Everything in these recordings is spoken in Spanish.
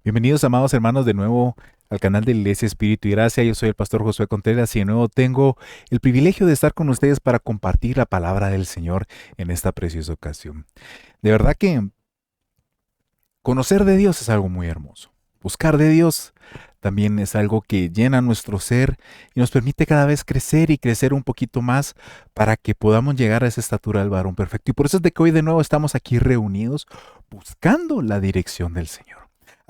Bienvenidos, amados hermanos, de nuevo al canal de Iglesia Espíritu y Gracia. Yo soy el pastor Josué Contreras y de nuevo tengo el privilegio de estar con ustedes para compartir la palabra del Señor en esta preciosa ocasión. De verdad que conocer de Dios es algo muy hermoso. Buscar de Dios también es algo que llena nuestro ser y nos permite cada vez crecer y crecer un poquito más para que podamos llegar a esa estatura del varón perfecto. Y por eso es de que hoy de nuevo estamos aquí reunidos buscando la dirección del Señor.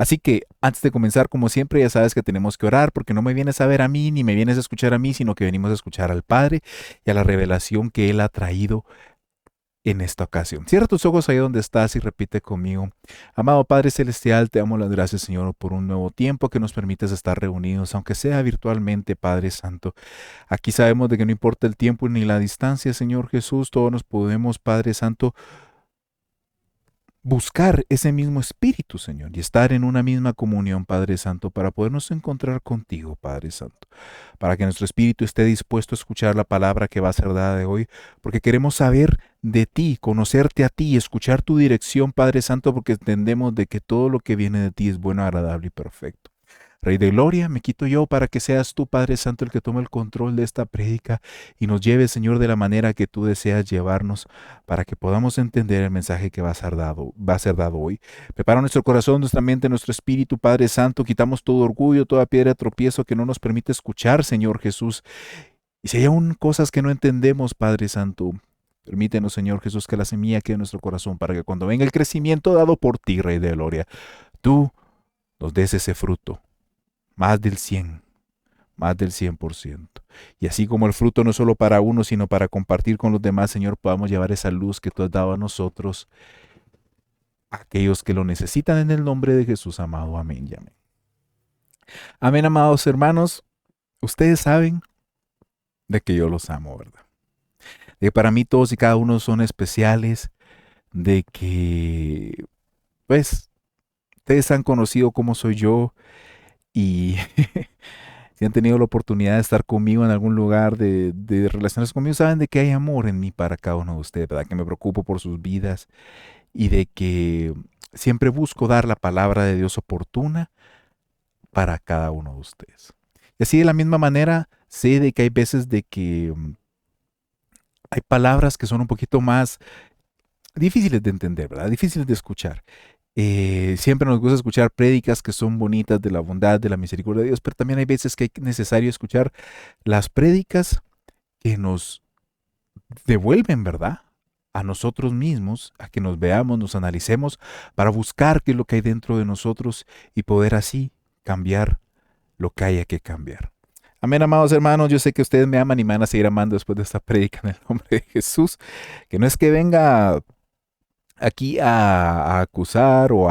Así que antes de comenzar, como siempre, ya sabes que tenemos que orar porque no me vienes a ver a mí ni me vienes a escuchar a mí, sino que venimos a escuchar al Padre y a la revelación que Él ha traído en esta ocasión. Cierra tus ojos ahí donde estás y repite conmigo. Amado Padre Celestial, te damos las gracias, Señor, por un nuevo tiempo que nos permites estar reunidos, aunque sea virtualmente, Padre Santo. Aquí sabemos de que no importa el tiempo ni la distancia, Señor Jesús, todos nos podemos, Padre Santo, buscar ese mismo espíritu, Señor, y estar en una misma comunión, Padre Santo, para podernos encontrar contigo, Padre Santo, para que nuestro espíritu esté dispuesto a escuchar la palabra que va a ser dada de hoy, porque queremos saber de ti, conocerte a ti, escuchar tu dirección, Padre Santo, porque entendemos de que todo lo que viene de ti es bueno, agradable y perfecto. Rey de gloria, me quito yo para que seas tú, Padre Santo, el que tome el control de esta prédica y nos lleve, Señor, de la manera que tú deseas llevarnos para que podamos entender el mensaje que va a ser dado hoy. Prepara nuestro corazón, nuestra mente, nuestro espíritu, Padre Santo. Quitamos todo orgullo, toda piedra de tropiezo que no nos permite escuchar, Señor Jesús. Y si hay aún cosas que no entendemos, Padre Santo, permítenos, Señor Jesús, que la semilla quede en nuestro corazón para que cuando venga el crecimiento dado por ti, Rey de gloria, tú nos des ese fruto. Más del 100, más del 100%. Y así como el fruto no es solo para uno, sino para compartir con los demás, Señor, podamos llevar esa luz que tú has dado a nosotros, a aquellos que lo necesitan en el nombre de Jesús, amado. Amén y amén. Amén, amados hermanos. Ustedes saben de que yo los amo, ¿verdad? De que para mí todos y cada uno son especiales, de que, pues, ustedes han conocido cómo soy yo y si han tenido la oportunidad de estar conmigo en algún lugar, de relacionarse conmigo, saben de que hay amor en mí para cada uno de ustedes, ¿verdad? Que me preocupo por sus vidas y de que siempre busco dar la palabra de Dios oportuna para cada uno de ustedes. Y así de la misma manera, sé de que hay veces de que hay palabras que son un poquito más difíciles de entender, ¿verdad? Difíciles de escuchar. Siempre nos gusta escuchar prédicas que son bonitas de la bondad, de la misericordia de Dios, pero también hay veces que es necesario escuchar las prédicas que nos devuelven, ¿verdad? A nosotros mismos, a que nos veamos, nos analicemos, para buscar qué es lo que hay dentro de nosotros y poder así cambiar lo que haya que cambiar. Amén, amados hermanos, yo sé que ustedes me aman y me van a seguir amando después de esta prédica en el nombre de Jesús, que no es que venga aquí a acusar o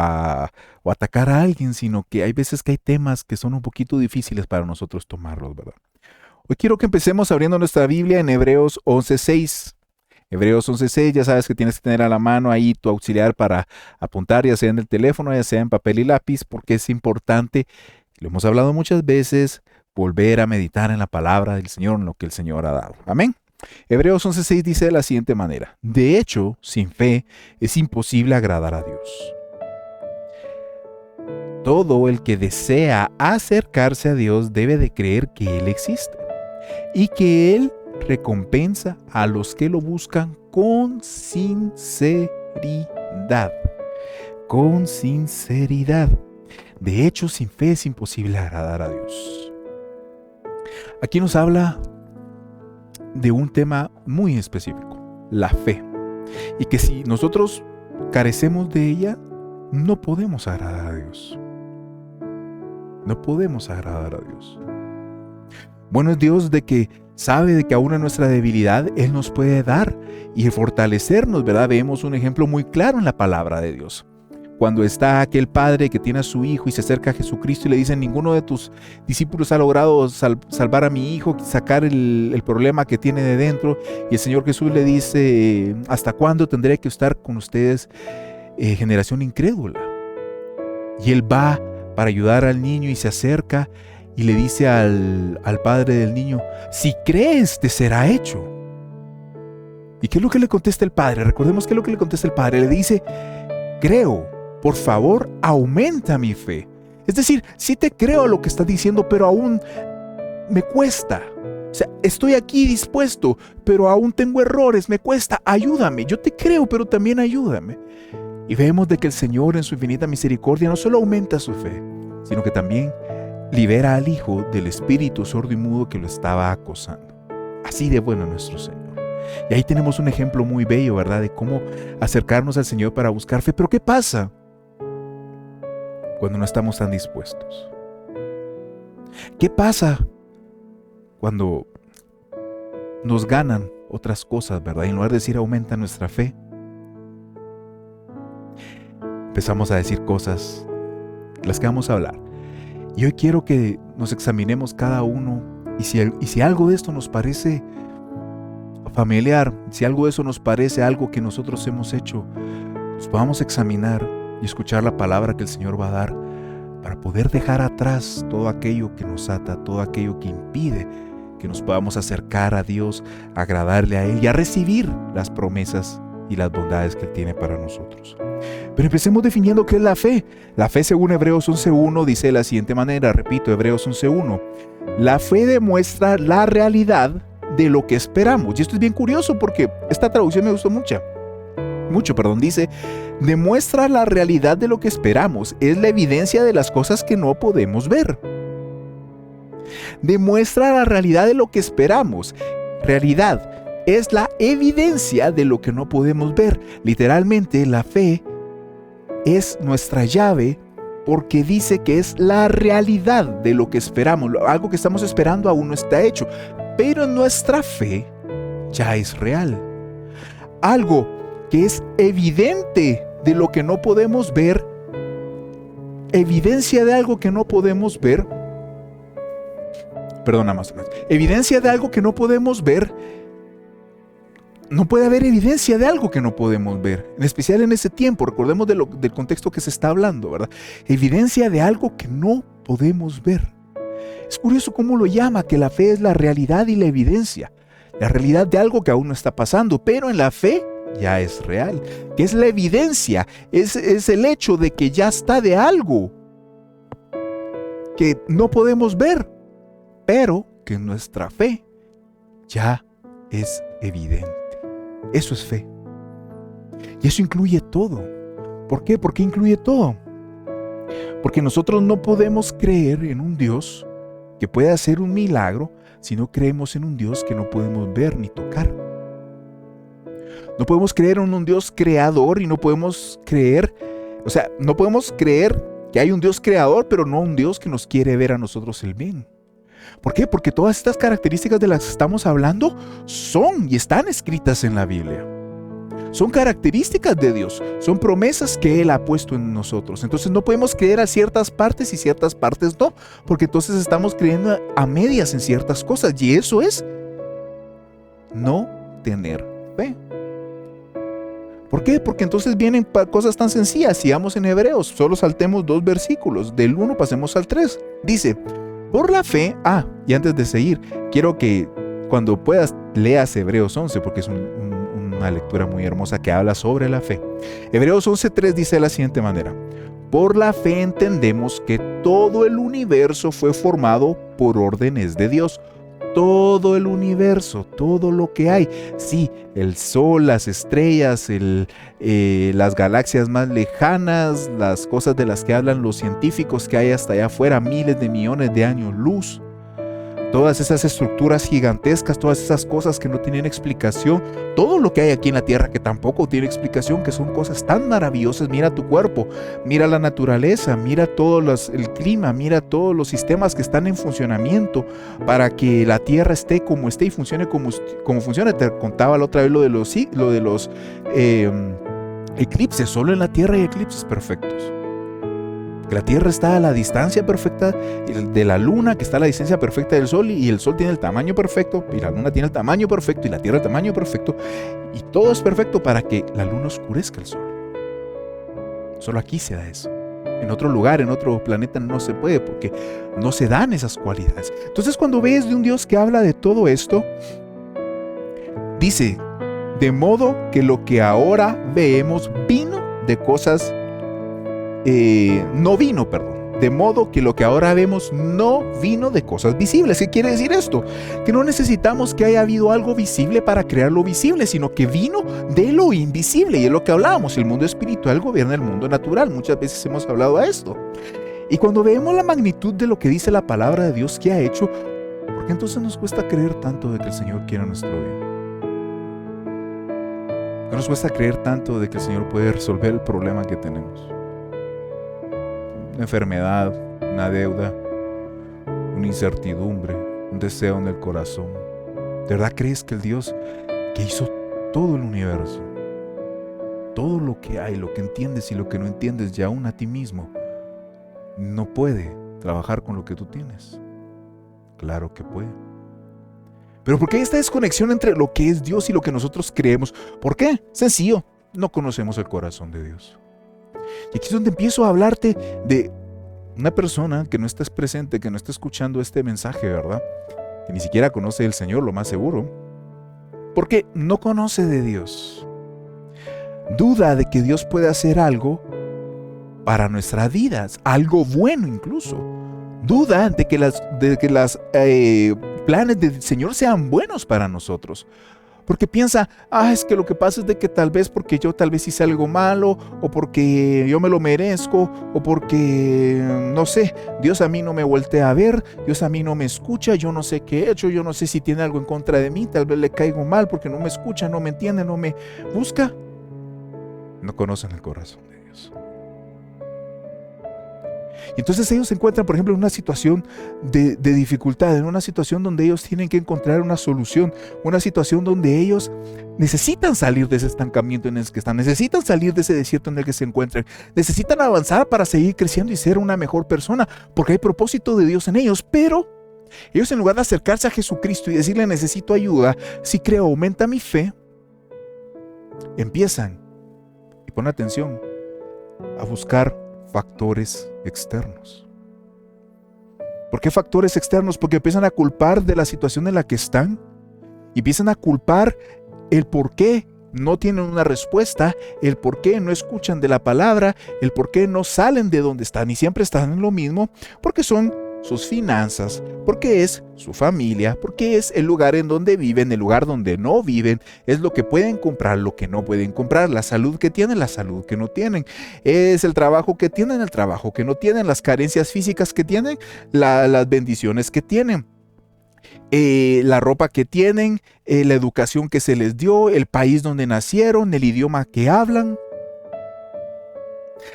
atacar a alguien, sino que hay veces que hay temas que son un poquito difíciles para nosotros tomarlos, ¿verdad? Hoy quiero que empecemos abriendo nuestra Biblia en Hebreos 11:6. Hebreos 11:6, ya sabes que tienes que tener a la mano ahí tu auxiliar para apuntar, ya sea en el teléfono, ya sea en papel y lápiz, porque es importante, lo hemos hablado muchas veces, volver a meditar en la palabra del Señor, en lo que el Señor ha dado. Amén. Hebreos 11:6 dice de la siguiente manera: de hecho, sin fe es imposible agradar a Dios. Todo el que desea acercarse a Dios debe de creer que Él existe y que Él recompensa a los que lo buscan con sinceridad. Con sinceridad. De hecho, sin fe es imposible agradar a Dios. Aquí nos habla de un tema muy específico, la fe. Y que si nosotros carecemos de ella, no podemos agradar a Dios. No podemos agradar a Dios. Bueno es Dios de que sabe de que aún en nuestra debilidad Él nos puede dar y fortalecernos, ¿verdad? Vemos un ejemplo muy claro en la palabra de Dios. Cuando está aquel padre que tiene a su hijo y se acerca a Jesucristo y le dice: ninguno de tus discípulos ha logrado salvar a mi hijo, sacar el problema que tiene de dentro. Y el Señor Jesús le dice: ¿hasta cuándo tendré que estar con ustedes, generación incrédula? Y Él va para ayudar al niño y se acerca y le dice al padre del niño: si crees, te será hecho. ¿Y qué es lo que le contesta el padre? Recordemos qué es lo que le contesta el padre. Le dice: creo, por favor, aumenta mi fe. Es decir, sí te creo lo que estás diciendo, pero aún me cuesta. O sea, estoy aquí dispuesto, pero aún tengo errores, me cuesta, ayúdame. Yo te creo, pero también ayúdame. Y vemos de que el Señor en su infinita misericordia no solo aumenta su fe, sino que también libera al hijo del espíritu sordo y mudo que lo estaba acosando. Así de bueno nuestro Señor. Y ahí tenemos un ejemplo muy bello, ¿verdad? De cómo acercarnos al Señor para buscar fe. Pero ¿qué pasa cuando no estamos tan dispuestos? ¿Qué pasa cuando nos ganan otras cosas, ¿verdad? Y en lugar de decir aumenta nuestra fe, empezamos a decir cosas, las que vamos a hablar. Y hoy quiero que nos examinemos cada uno y si algo de esto nos parece familiar, si algo de eso nos parece algo que nosotros hemos hecho, nos podamos examinar y escuchar la palabra que el Señor va a dar para poder dejar atrás todo aquello que nos ata, todo aquello que impide que nos podamos acercar a Dios, agradarle a Él y a recibir las promesas y las bondades que Él tiene para nosotros. Pero empecemos definiendo qué es la fe. La fe, según Hebreos 11.1, dice de la siguiente manera, repito, Hebreos 11.1. La fe demuestra la realidad de lo que esperamos. Y esto es bien curioso porque esta traducción me gustó mucho, dice, demuestra la realidad de lo que esperamos. Es la evidencia de las cosas que no podemos ver. Demuestra la realidad de lo que esperamos. Realidad es la evidencia de lo que no podemos ver. Literalmente, la fe es nuestra llave porque dice que es la realidad de lo que esperamos. Algo que estamos esperando aún no está hecho, pero nuestra fe ya es real. Algo que es evidente de lo que no podemos ver, evidencia de algo que no podemos ver, evidencia de algo que no podemos ver. No puede haber evidencia de algo que no podemos ver, en especial en ese tiempo. Recordemos del contexto que se está hablando, ¿verdad? Evidencia de algo que no podemos ver. Es curioso cómo lo llama, que la fe es la realidad y la evidencia. La realidad de algo que aún no está pasando, pero en la fe ya es real. Que es la evidencia, es el hecho de que ya está de algo que no podemos ver, pero que nuestra fe ya es evidente. Eso es fe. Y eso incluye todo. ¿Por qué? ¿Por qué incluye todo? Porque nosotros no podemos creer en un Dios que pueda hacer un milagro si no creemos en un Dios que no podemos ver ni tocar. No podemos creer en un Dios creador y no podemos creer que hay un Dios creador, pero no un Dios que nos quiere ver a nosotros el bien. ¿Por qué? Porque todas estas características de las que estamos hablando son y están escritas en la Biblia. Son características de Dios, son promesas que Él ha puesto en nosotros. Entonces no podemos creer a ciertas partes y ciertas partes no, porque entonces estamos creyendo a medias en ciertas cosas y eso es no tener fe. ¿Por qué? Porque entonces vienen cosas tan sencillas. Sigamos en Hebreos, solo saltemos 2 versículos, del 1 pasemos al 3. Dice: por la fe, y antes de seguir, quiero que cuando puedas leas Hebreos 11, porque es una lectura muy hermosa que habla sobre la fe. Hebreos 11.3 dice de la siguiente manera: por la fe entendemos que todo el universo fue formado por órdenes de Dios. Todo el universo, todo lo que hay. Sí, el sol, las estrellas, las galaxias más lejanas, las cosas de las que hablan los científicos que hay hasta allá afuera, miles de millones de años luz. Todas esas estructuras gigantescas, todas esas cosas que no tienen explicación, todo lo que hay aquí en la Tierra que tampoco tiene explicación, que son cosas tan maravillosas. Mira tu cuerpo, mira la naturaleza, mira todo el clima, mira todos los sistemas que están en funcionamiento para que la Tierra esté como esté y funcione como funciona. Te contaba la otra vez lo de los eclipses. Solo en la Tierra hay eclipses perfectos. Que la Tierra está a la distancia perfecta de la Luna, que está a la distancia perfecta del Sol, y el Sol tiene el tamaño perfecto, y la Luna tiene el tamaño perfecto, y la Tierra el tamaño perfecto, y todo es perfecto para que la Luna oscurezca el Sol. Solo aquí se da eso. En otro lugar, en otro planeta no se puede, porque no se dan esas cualidades. Entonces, cuando ves de un Dios que habla de todo esto, dice: de modo que lo que ahora vemos vino de cosas de modo que lo que ahora vemos no vino de cosas visibles. ¿Qué quiere decir esto? Que no necesitamos que haya habido algo visible para crear lo visible, sino que vino de lo invisible. Y es lo que hablábamos, el mundo espiritual gobierna el mundo natural. Muchas veces hemos hablado de esto. Y cuando vemos la magnitud de lo que dice la palabra de Dios que ha hecho, ¿por qué entonces nos cuesta creer tanto de que el Señor quiere nuestro bien? ¿Por qué nos cuesta creer tanto de que el Señor puede resolver el problema que tenemos? Una enfermedad, una deuda, una incertidumbre, un deseo en el corazón. ¿De verdad crees que el Dios que hizo todo el universo, todo lo que hay, lo que entiendes y lo que no entiendes, y aún a ti mismo, no puede trabajar con lo que tú tienes? Claro que puede. Pero ¿por qué hay esta desconexión entre lo que es Dios y lo que nosotros creemos? ¿Por qué? Sencillo, no conocemos el corazón de Dios. Y aquí es donde empiezo a hablarte de una persona que no estás presente, que no está escuchando este mensaje, ¿verdad? Que ni siquiera conoce del Señor, lo más seguro, porque no conoce de Dios. Duda de que Dios puede hacer algo para nuestras vidas, algo bueno incluso. Duda de que las planes del Señor sean buenos para nosotros. Porque piensa, es que lo que pasa es de que tal vez porque yo tal vez hice algo malo, o porque yo me lo merezco, o porque, no sé, Dios a mí no me voltea a ver, Dios a mí no me escucha, yo no sé qué he hecho, yo no sé si tiene algo en contra de mí, tal vez le caigo mal porque no me escucha, no me entiende, no me busca. No conocen el corazón de Dios. Y entonces ellos se encuentran, por ejemplo, en una situación de dificultad, en una situación donde ellos tienen que encontrar una solución, una situación donde ellos necesitan salir de ese estancamiento en el que están, necesitan salir de ese desierto en el que se encuentran, necesitan avanzar para seguir creciendo y ser una mejor persona, porque hay propósito de Dios en ellos, pero ellos, en lugar de acercarse a Jesucristo y decirle necesito ayuda, si creo, aumenta mi fe, empiezan, y pon atención, a buscar factores externos. ¿Por qué factores externos? Porque empiezan a culpar de la situación en la que están y empiezan a culpar el por qué no tienen una respuesta, el por qué no escuchan de la palabra, el por qué no salen de donde están y siempre están en lo mismo, porque son sus finanzas, porque es su familia, porque es el lugar en donde viven, el lugar donde no viven, es lo que pueden comprar, lo que no pueden comprar, la salud que tienen, la salud que no tienen, es el trabajo que tienen, el trabajo que no tienen, las carencias físicas que tienen, las bendiciones que tienen, la ropa que tienen, la educación que se les dio, el país donde nacieron, el idioma que hablan.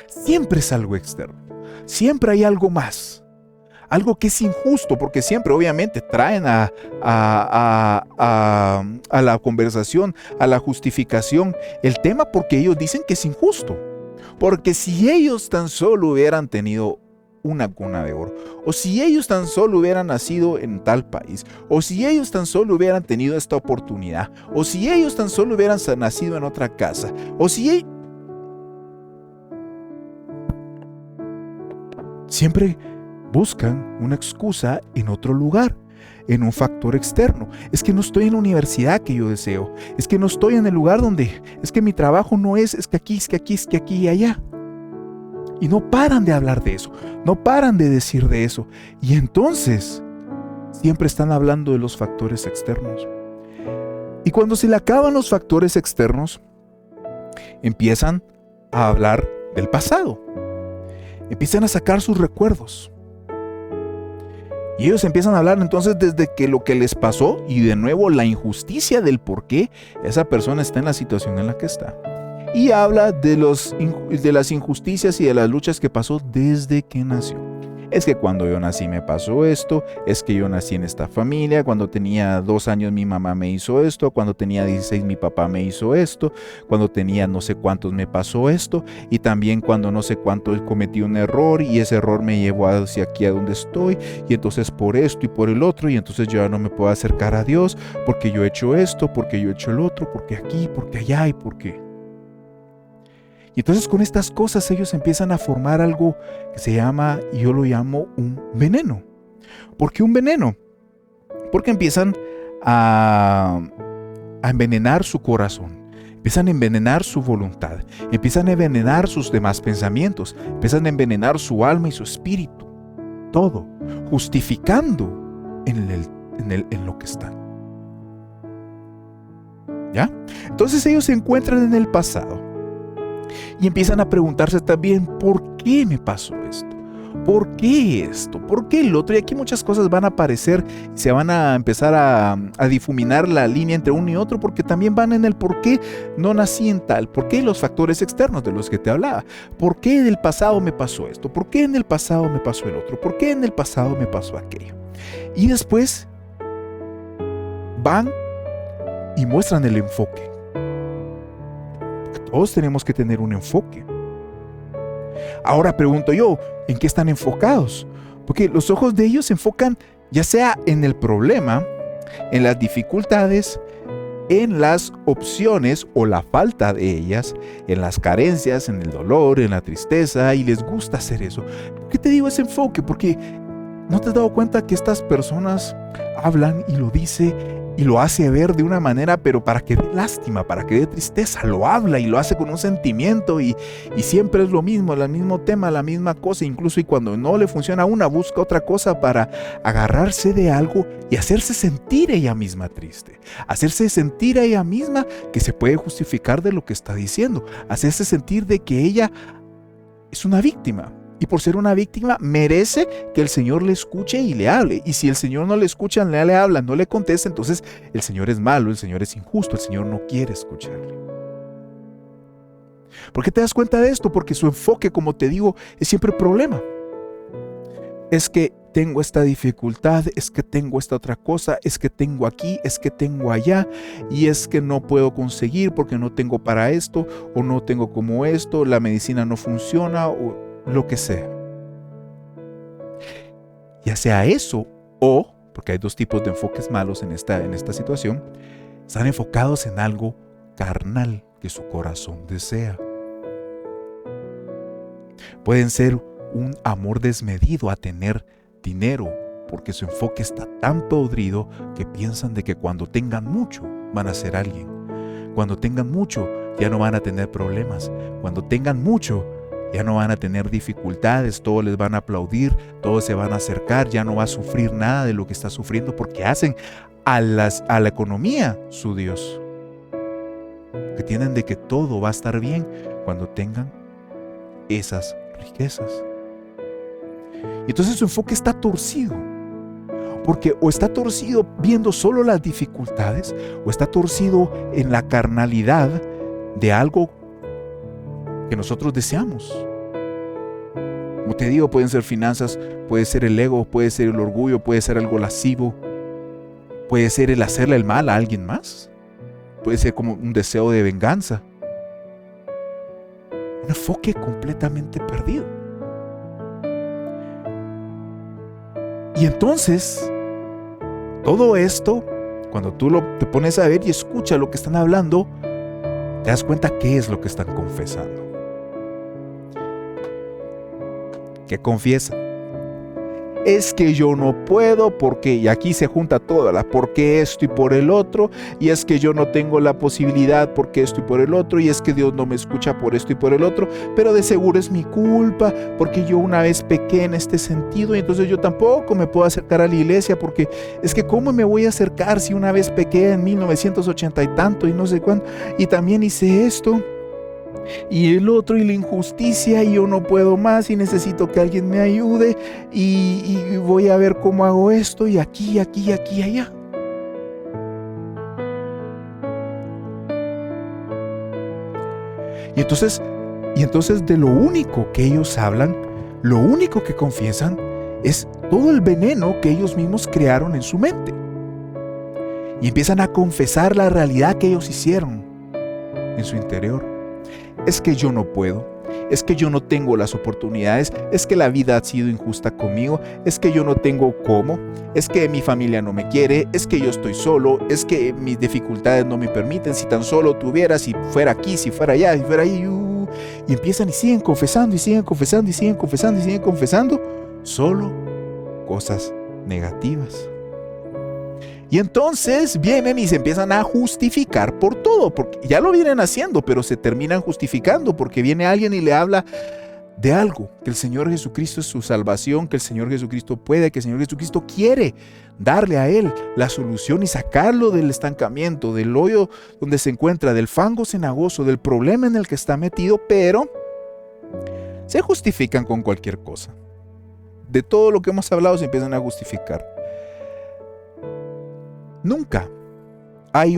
Siempre es algo externo, siempre hay algo más. Algo que es injusto, porque siempre obviamente traen a la conversación, a la justificación, el tema, porque ellos dicen que es injusto. Porque si ellos tan solo hubieran tenido una cuna de oro, o si ellos tan solo hubieran nacido en tal país, o si ellos tan solo hubieran tenido esta oportunidad, o si ellos tan solo hubieran nacido en otra casa, o si ellos... Siempre buscan una excusa en otro lugar, en un factor externo. Es que no estoy en la universidad que yo deseo. Es que no estoy en el lugar donde... Es que mi trabajo no es que aquí, es que aquí, es que aquí y allá. Y no paran de hablar de eso. No paran de decir de eso. Y entonces, siempre están hablando de los factores externos. Y cuando se le acaban los factores externos, empiezan a hablar del pasado. Empiezan a sacar sus recuerdos. Y ellos empiezan a hablar entonces desde que lo que les pasó y de nuevo la injusticia del por qué esa persona está en la situación en la que está. Y habla de las injusticias y de las luchas que pasó desde que nació. Es que cuando yo nací me pasó esto, es que yo nací en esta familia, cuando tenía 2 años mi mamá me hizo esto, cuando tenía 16 mi papá me hizo esto, cuando tenía no sé cuántos me pasó esto, y también cuando no sé cuánto cometí un error y ese error me llevó hacia aquí a donde estoy, y entonces por esto y por el otro, y entonces yo ya no me puedo acercar a Dios porque yo he hecho esto, porque yo he hecho el otro, porque aquí, porque allá y por qué. Y entonces con estas cosas ellos empiezan a formar algo que se llama, y yo lo llamo un veneno. ¿Por qué un veneno? Porque empiezan a envenenar su corazón. Empiezan a envenenar su voluntad, empiezan a envenenar sus demás pensamientos, empiezan a envenenar su alma y su espíritu. Todo, justificando en lo que están. ¿Ya? Entonces ellos se encuentran en el pasado y empiezan a preguntarse también, ¿por qué me pasó esto? ¿Por qué esto? ¿Por qué el otro? Y aquí muchas cosas van a aparecer y se van a empezar a difuminar la línea entre uno y otro, porque también van en el por qué no nací en tal, por qué los factores externos de los que te hablaba, por qué en el pasado me pasó esto, por qué en el pasado me pasó el otro, por qué en el pasado me pasó aquello. Y después van y muestran el enfoque. Todos tenemos que tener un enfoque. Ahora pregunto yo, ¿en qué están enfocados? Porque los ojos de ellos se enfocan ya sea en el problema, en las dificultades, en las opciones o la falta de ellas, en las carencias, en el dolor, en la tristeza, y les gusta hacer eso. ¿Por qué te digo ese enfoque? Porque ¿no te has dado cuenta que estas personas hablan y lo dice y lo hace ver de una manera, pero para que dé lástima, para que dé tristeza? Lo habla y lo hace con un sentimiento y siempre es lo mismo, el mismo tema, la misma cosa. Incluso y cuando no le funciona una, busca otra cosa para agarrarse de algo y hacerse sentir ella misma triste. Hacerse sentir a ella misma que se puede justificar de lo que está diciendo. Hacerse sentir de que ella es una víctima. Y por ser una víctima merece que el Señor le escuche y le hable. Y si el Señor no le escucha, no le habla, no le contesta, entonces el Señor es malo, el Señor es injusto, el Señor no quiere escucharle. ¿Por qué te das cuenta de esto? Porque su enfoque, como te digo, es siempre el problema. Es que tengo esta dificultad, es que tengo esta otra cosa, es que tengo aquí, es que tengo allá, y es que no puedo conseguir porque no tengo para esto, o no tengo como esto, la medicina no funciona, o lo que sea. Ya sea eso o, porque hay dos tipos de enfoques malos en esta situación, están enfocados en algo carnal que su corazón desea. Pueden ser un amor desmedido a tener dinero, porque su enfoque está tan podrido que piensan de que cuando tengan mucho van a ser alguien. Cuando tengan mucho ya no van a tener problemas. Cuando tengan mucho ya no van a tener dificultades, todos les van a aplaudir, todos se van a acercar, ya no va a sufrir nada de lo que está sufriendo porque hacen a la economía su Dios. Que tienen de que todo va a estar bien cuando tengan esas riquezas. Y entonces su enfoque está torcido, porque o está torcido viendo solo las dificultades, o está torcido en la carnalidad de algo que nosotros deseamos. Como te digo, pueden ser finanzas, puede ser el ego, puede ser el orgullo, puede ser algo lascivo, puede ser el hacerle el mal a alguien más, puede ser como un deseo de venganza. Un enfoque completamente perdido. Y entonces, todo esto, cuando tú te pones a ver y escuchas lo que están hablando, te das cuenta qué es lo que están confesando. ¿Qué confiesan? Es que yo no puedo porque, y aquí se junta todo, porque esto y por el otro, y es que yo no tengo la posibilidad porque esto y por el otro, y es que Dios no me escucha por esto y por el otro, pero de seguro es mi culpa porque yo una vez pequé en este sentido y entonces yo tampoco me puedo acercar a la iglesia porque es que ¿cómo me voy a acercar si una vez pequé en 1980 y tanto y no sé cuándo, y también hice esto y el otro y la injusticia y yo no puedo más y necesito que alguien me ayude y voy a ver cómo hago esto y aquí, allá. Y entonces de lo único que ellos hablan, lo único que confiesan es todo el veneno que ellos mismos crearon en su mente. Y empiezan a confesar la realidad que ellos hicieron en su interior. Es que yo no puedo, es que yo no tengo las oportunidades, es que la vida ha sido injusta conmigo, es que yo no tengo cómo, es que mi familia no me quiere, es que yo estoy solo, es que mis dificultades no me permiten, si tan solo tuviera, si fuera aquí, si fuera allá, si fuera ahí, y empiezan y siguen confesando, y siguen confesando, y siguen confesando, y siguen confesando, solo cosas negativas. Y entonces vienen y se empiezan a justificar por todo, porque ya lo vienen haciendo, pero se terminan justificando porque viene alguien y le habla de algo, que el Señor Jesucristo es su salvación, que el Señor Jesucristo puede, que el Señor Jesucristo quiere darle a él la solución y sacarlo del estancamiento, del hoyo donde se encuentra, del fango cenagoso, del problema en el que está metido, pero se justifican con cualquier cosa. De todo lo que hemos hablado se empiezan a justificar. Nunca hay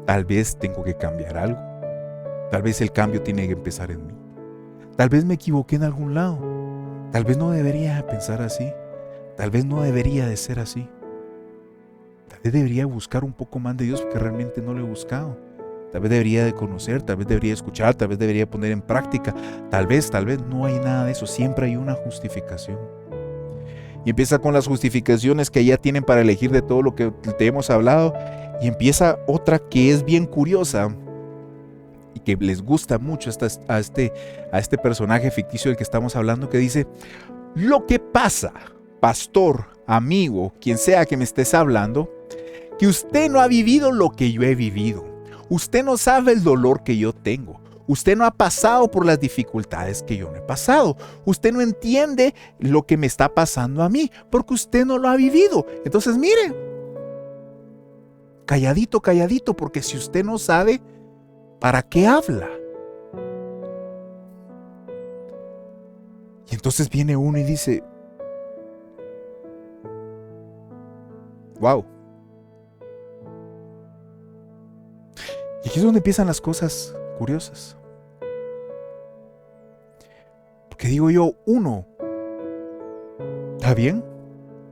tal vez tengo que cambiar algo, tal vez el cambio tiene que empezar en mí. Tal vez me equivoqué en algún lado. Tal vez no debería pensar así. Tal vez no debería de ser así. Tal vez debería buscar un poco más de Dios porque realmente no lo he buscado. Tal vez debería de conocer, tal vez debería escuchar, tal vez debería poner en práctica. Tal vez no hay nada de eso. Siempre hay una justificación. Y empieza con las justificaciones que ya tienen para elegir de todo lo que te hemos hablado. Y empieza otra que es bien curiosa. Y que les gusta mucho a este personaje ficticio del que estamos hablando, que dice: lo que pasa, pastor, amigo, quien sea que me estés hablando, que usted no ha vivido lo que yo he vivido. Usted no sabe el dolor que yo tengo. Usted no ha pasado por las dificultades que yo no he pasado. Usted no entiende lo que me está pasando a mí, porque usted no lo ha vivido. Entonces, mire, calladito, calladito, porque si usted no sabe, ¿para qué habla? Y entonces viene uno y dice: wow. Y aquí es donde empiezan las cosas curiosas. Porque digo yo, ¿está bien?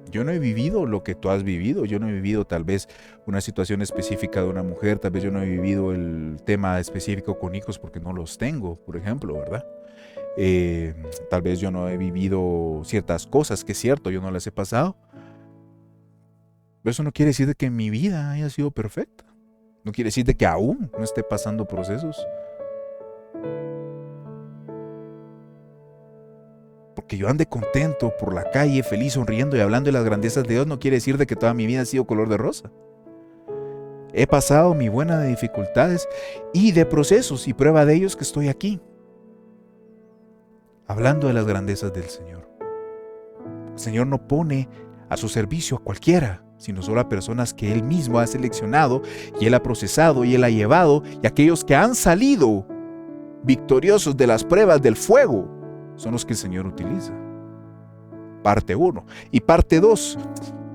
Yo no he vivido lo que tú has vivido. Yo no he vivido tal vez una situación específica de una mujer. Tal vez yo no he vivido el tema específico con hijos porque no los tengo, por ejemplo, ¿verdad? Tal vez yo no he vivido ciertas cosas que es cierto, yo no las he pasado. Pero eso no quiere decir de que mi vida haya sido perfecta. No quiere decir de que aún no esté pasando procesos. Porque yo ande contento por la calle, feliz, sonriendo y hablando de las grandezas de Dios, no quiere decir de que toda mi vida ha sido color de rosa. He pasado mi buena de dificultades y de procesos, y prueba de ellos que estoy aquí, hablando de las grandezas del Señor. El Señor no pone a su servicio a cualquiera, sino solo a personas que Él mismo ha seleccionado, y Él ha procesado, y Él ha llevado, y aquellos que han salido victoriosos de las pruebas del fuego, son los que el Señor utiliza. Parte 1. Y parte 2.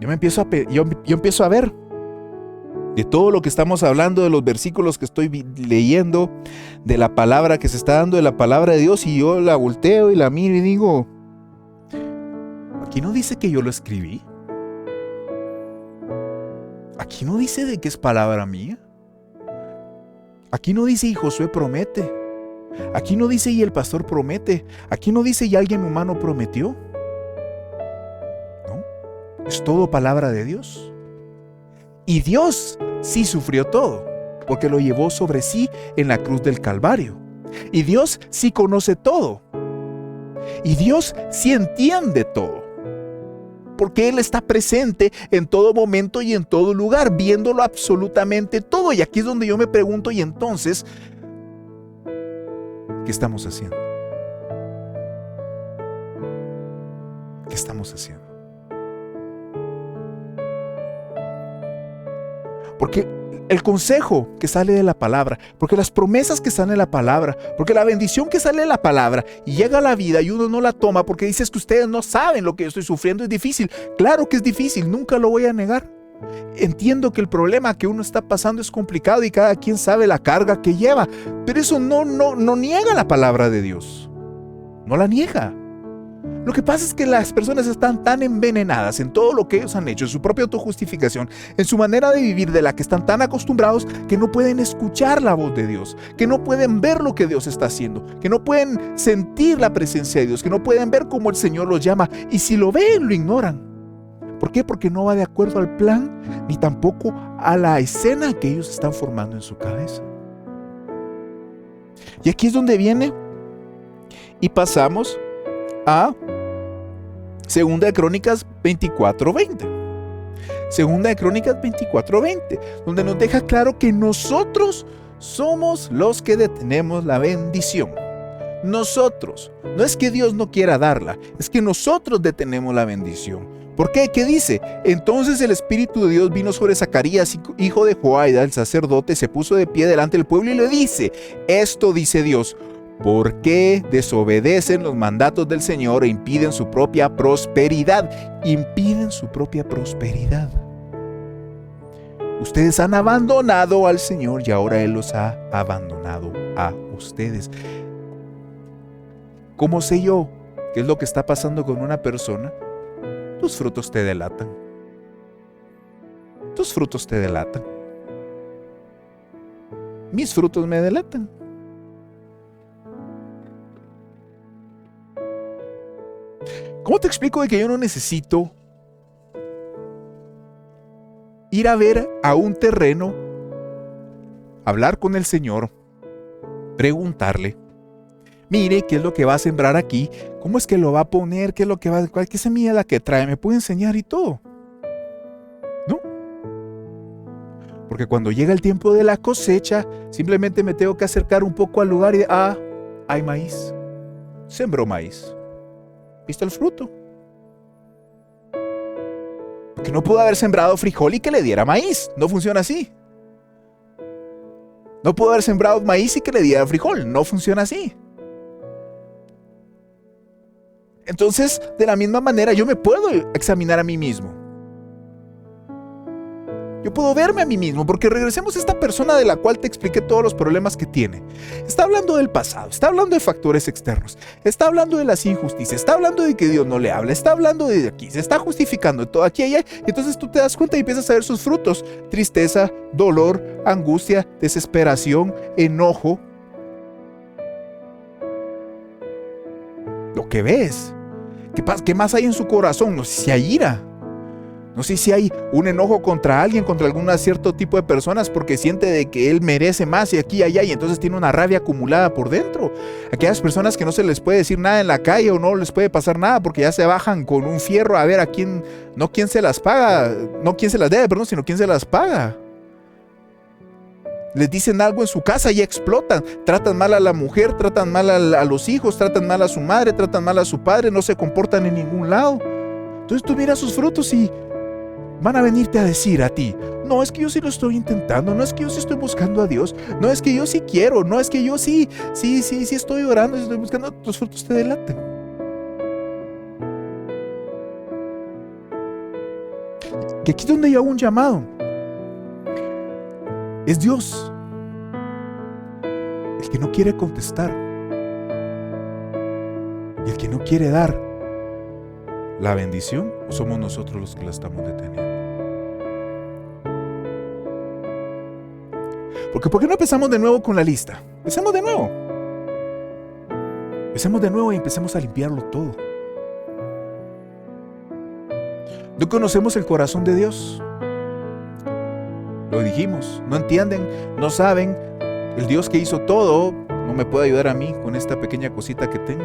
Yo empiezo a ver de todo lo que estamos hablando, de los versículos que estoy leyendo, de la palabra que se está dando, de la palabra de Dios, y yo la volteo y la miro y digo: aquí no dice que yo lo escribí. Aquí no dice de que es palabra mía. Aquí no dice y Josué promete. Aquí no dice y el pastor promete. Aquí no dice y alguien humano prometió. No, es todo palabra de Dios. Y Dios sí sufrió todo, porque lo llevó sobre sí en la cruz del Calvario. Y Dios sí conoce todo. Y Dios sí entiende todo, porque Él está presente en todo momento y en todo lugar, viéndolo absolutamente todo. Y aquí es donde yo me pregunto: y entonces, ¿qué estamos haciendo? ¿Qué estamos haciendo? Porque el consejo que sale de la palabra, porque las promesas que salen de la palabra, porque la bendición que sale de la palabra y llega a la vida y uno no la toma porque dices que ustedes no saben lo que yo estoy sufriendo, es difícil. Claro que es difícil, nunca lo voy a negar. Entiendo que el problema que uno está pasando es complicado y cada quien sabe la carga que lleva, pero eso no niega la palabra de Dios. No la niega. Lo que pasa es que las personas están tan envenenadas en todo lo que ellos han hecho, en su propia autojustificación, en su manera de vivir, de la que están tan acostumbrados, que no pueden escuchar la voz de Dios, que no pueden ver lo que Dios está haciendo, que no pueden sentir la presencia de Dios, que no pueden ver cómo el Señor los llama, y si lo ven, lo ignoran. ¿Por qué? Porque no va de acuerdo al plan, ni tampoco a la escena que ellos están formando en su cabeza. Y aquí es donde viene y pasamos a 2 de Crónicas 24:20. Segunda de Crónicas 24:20, donde nos deja claro que nosotros somos los que detenemos la bendición. Nosotros. No es que Dios no quiera darla, es que nosotros detenemos la bendición. ¿Por qué? ¿Qué dice? Entonces el Espíritu de Dios vino sobre Zacarías, hijo de Joaida, el sacerdote, se puso de pie delante del pueblo y le dice, esto dice Dios, ¿por qué desobedecen los mandatos del Señor e impiden su propia prosperidad? Impiden su propia prosperidad. Ustedes han abandonado al Señor y ahora Él los ha abandonado a ustedes. ¿Cómo sé yo qué es lo que está pasando con una persona? Tus frutos te delatan. Tus frutos te delatan. Mis frutos me delatan. ¿Cómo te explico de que yo no necesito ir a ver a un terreno, hablar con el Señor, preguntarle, mire qué es lo que va a sembrar aquí, cómo es que lo va a poner, qué es lo que va, qué semilla es la que trae, me puede enseñar y todo? ¿No? Porque cuando llega el tiempo de la cosecha, simplemente me tengo que acercar un poco al lugar y hay maíz. Sembró maíz. ¿Viste el fruto? Porque no pudo haber sembrado frijol y que le diera maíz. No funciona así. No pudo haber sembrado maíz y que le diera frijol. No funciona así. Entonces, de la misma manera, yo me puedo examinar a mí mismo. Yo puedo verme a mí mismo, porque regresemos a esta persona de la cual te expliqué todos los problemas que tiene. Está hablando del pasado, está hablando de factores externos, está hablando de las injusticias, está hablando de que Dios no le habla, está hablando de aquí, se está justificando todo aquí y allá. Y entonces tú te das cuenta y empiezas a ver sus frutos: tristeza, dolor, angustia, desesperación, enojo. Lo que ves. ¿Qué más hay en su corazón? No sé si hay ira. No sé si hay un enojo contra alguien, contra algún cierto tipo de personas, porque siente de que él merece más y aquí y allá, y entonces tiene una rabia acumulada por dentro. Aquellas personas que no se les puede decir nada en la calle o no les puede pasar nada porque ya se bajan con un fierro a ver a quién, no quién se las paga, no quién se las debe, perdón, sino quién se las paga. Les dicen algo en su casa y explotan. Tratan mal a la mujer, tratan mal a los hijos, tratan mal a su madre, tratan mal a su padre, no se comportan en ningún lado. Entonces tú miras sus frutos y van a venirte a decir a ti, no, es que yo sí lo estoy intentando, no es que yo sí estoy buscando a Dios, no es que yo sí quiero, no es que yo sí estoy orando, estoy buscando. Tus frutos te delatan. Que aquí es donde yo hago un llamado. Es Dios el que no quiere contestar y el que no quiere dar la bendición, o somos nosotros los que la estamos deteniendo. Porque ¿por qué no empezamos de nuevo con la lista? Empecemos de nuevo. Empecemos de nuevo y empecemos a limpiarlo todo. No conocemos el corazón de Dios. Lo dijimos, no entienden, no saben. El Dios que hizo todo no me puede ayudar a mí con esta pequeña cosita que tengo.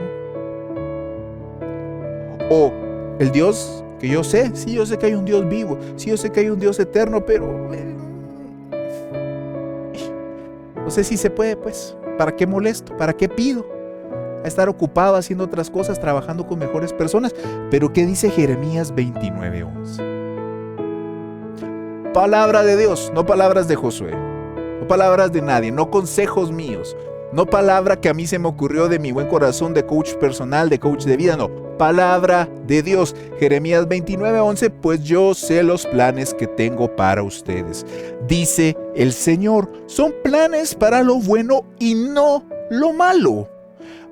O el Dios que yo sé, sí, yo sé que hay un Dios vivo, sí, yo sé que hay un Dios eterno, pero no sé si se puede, pues. ¿Para qué molesto? ¿Para qué pido? A estar ocupado haciendo otras cosas, trabajando con mejores personas. Pero ¿qué dice Jeremías 29:11? Palabra de Dios, no palabras de Josué, no palabras de nadie, no consejos míos, no palabra que a mí se me ocurrió de mi buen corazón de coach personal, de coach de vida, no, palabra de Dios. Jeremías 29:11, pues yo sé los planes que tengo para ustedes, dice el Señor, son planes para lo bueno y no lo malo,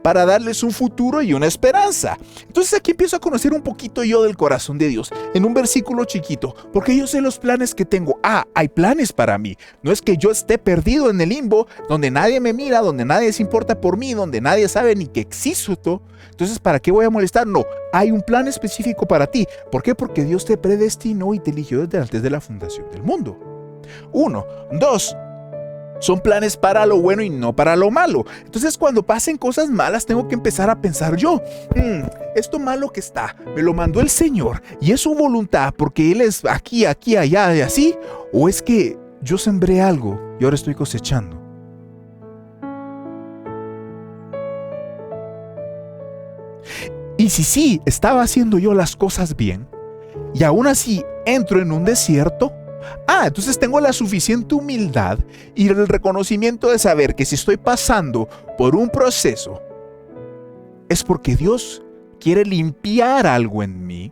para darles un futuro y una esperanza. Entonces aquí empiezo a conocer un poquito yo del corazón de Dios, en un versículo chiquito, porque yo sé los planes que tengo. Hay planes para mí. No es que yo esté perdido en el limbo, donde nadie me mira, donde nadie se importa por mí, donde nadie sabe ni que existo. Entonces, ¿para qué voy a molestar? No, hay un plan específico para ti. ¿Por qué? Porque Dios te predestinó y te eligió desde antes de la fundación del mundo. 1. 2. Son planes para lo bueno y no para lo malo. Entonces cuando pasen cosas malas tengo que empezar a pensar yo, esto malo que está, me lo mandó el Señor y es su voluntad porque Él es aquí, aquí, allá y así. ¿O es que yo sembré algo y ahora estoy cosechando? Y si sí, estaba haciendo yo las cosas bien y aún así entro en un desierto, entonces tengo la suficiente humildad y el reconocimiento de saber que si estoy pasando por un proceso es porque Dios quiere limpiar algo en mí,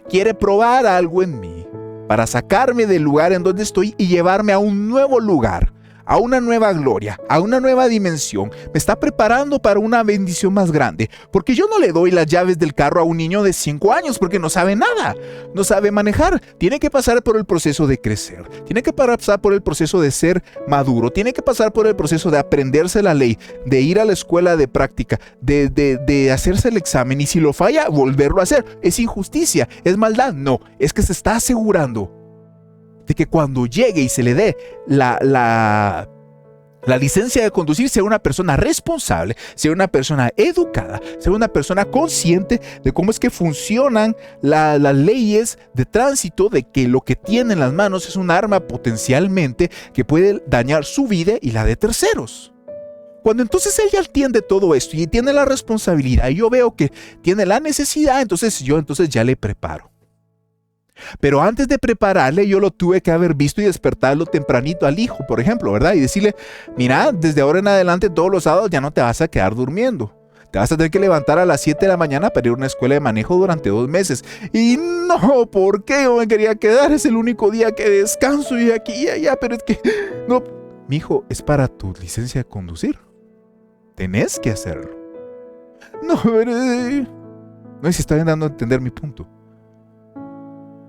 quiere probar algo en mí para sacarme del lugar en donde estoy y llevarme a un nuevo lugar, a una nueva gloria, a una nueva dimensión. Me está preparando para una bendición más grande, porque yo no le doy las llaves del carro a un niño de 5 años porque no sabe nada, no sabe manejar. Tiene que pasar por el proceso de crecer, tiene que pasar por el proceso de ser maduro, tiene que pasar por el proceso de aprenderse la ley, de ir a la escuela de práctica, de hacerse el examen y si lo falla, volverlo a hacer. ¿Es injusticia? ¿Es maldad? No, es que se está asegurando de que cuando llegue y se le dé la licencia de conducir, sea una persona responsable, sea una persona educada, sea una persona consciente de cómo es que funcionan las leyes de tránsito, de que lo que tiene en las manos es un arma potencialmente que puede dañar su vida y la de terceros. Cuando entonces él ya entiende todo esto y tiene la responsabilidad y yo veo que tiene la necesidad, entonces yo ya le preparo. Pero antes de prepararle, yo lo tuve que haber visto y despertarlo tempranito al hijo, por ejemplo, ¿verdad? Y decirle, mira, desde ahora en adelante todos los sábados ya no te vas a quedar durmiendo. Te vas a tener que levantar a las 7 de la mañana para ir a una escuela de manejo durante 2 meses. Y no, ¿por qué yo me quería quedar? Es el único día que descanso y aquí y allá, pero es que... No, mi hijo, es para tu licencia de conducir. Tenés que hacerlo. No, pero... No sé si está dando a entender mi punto.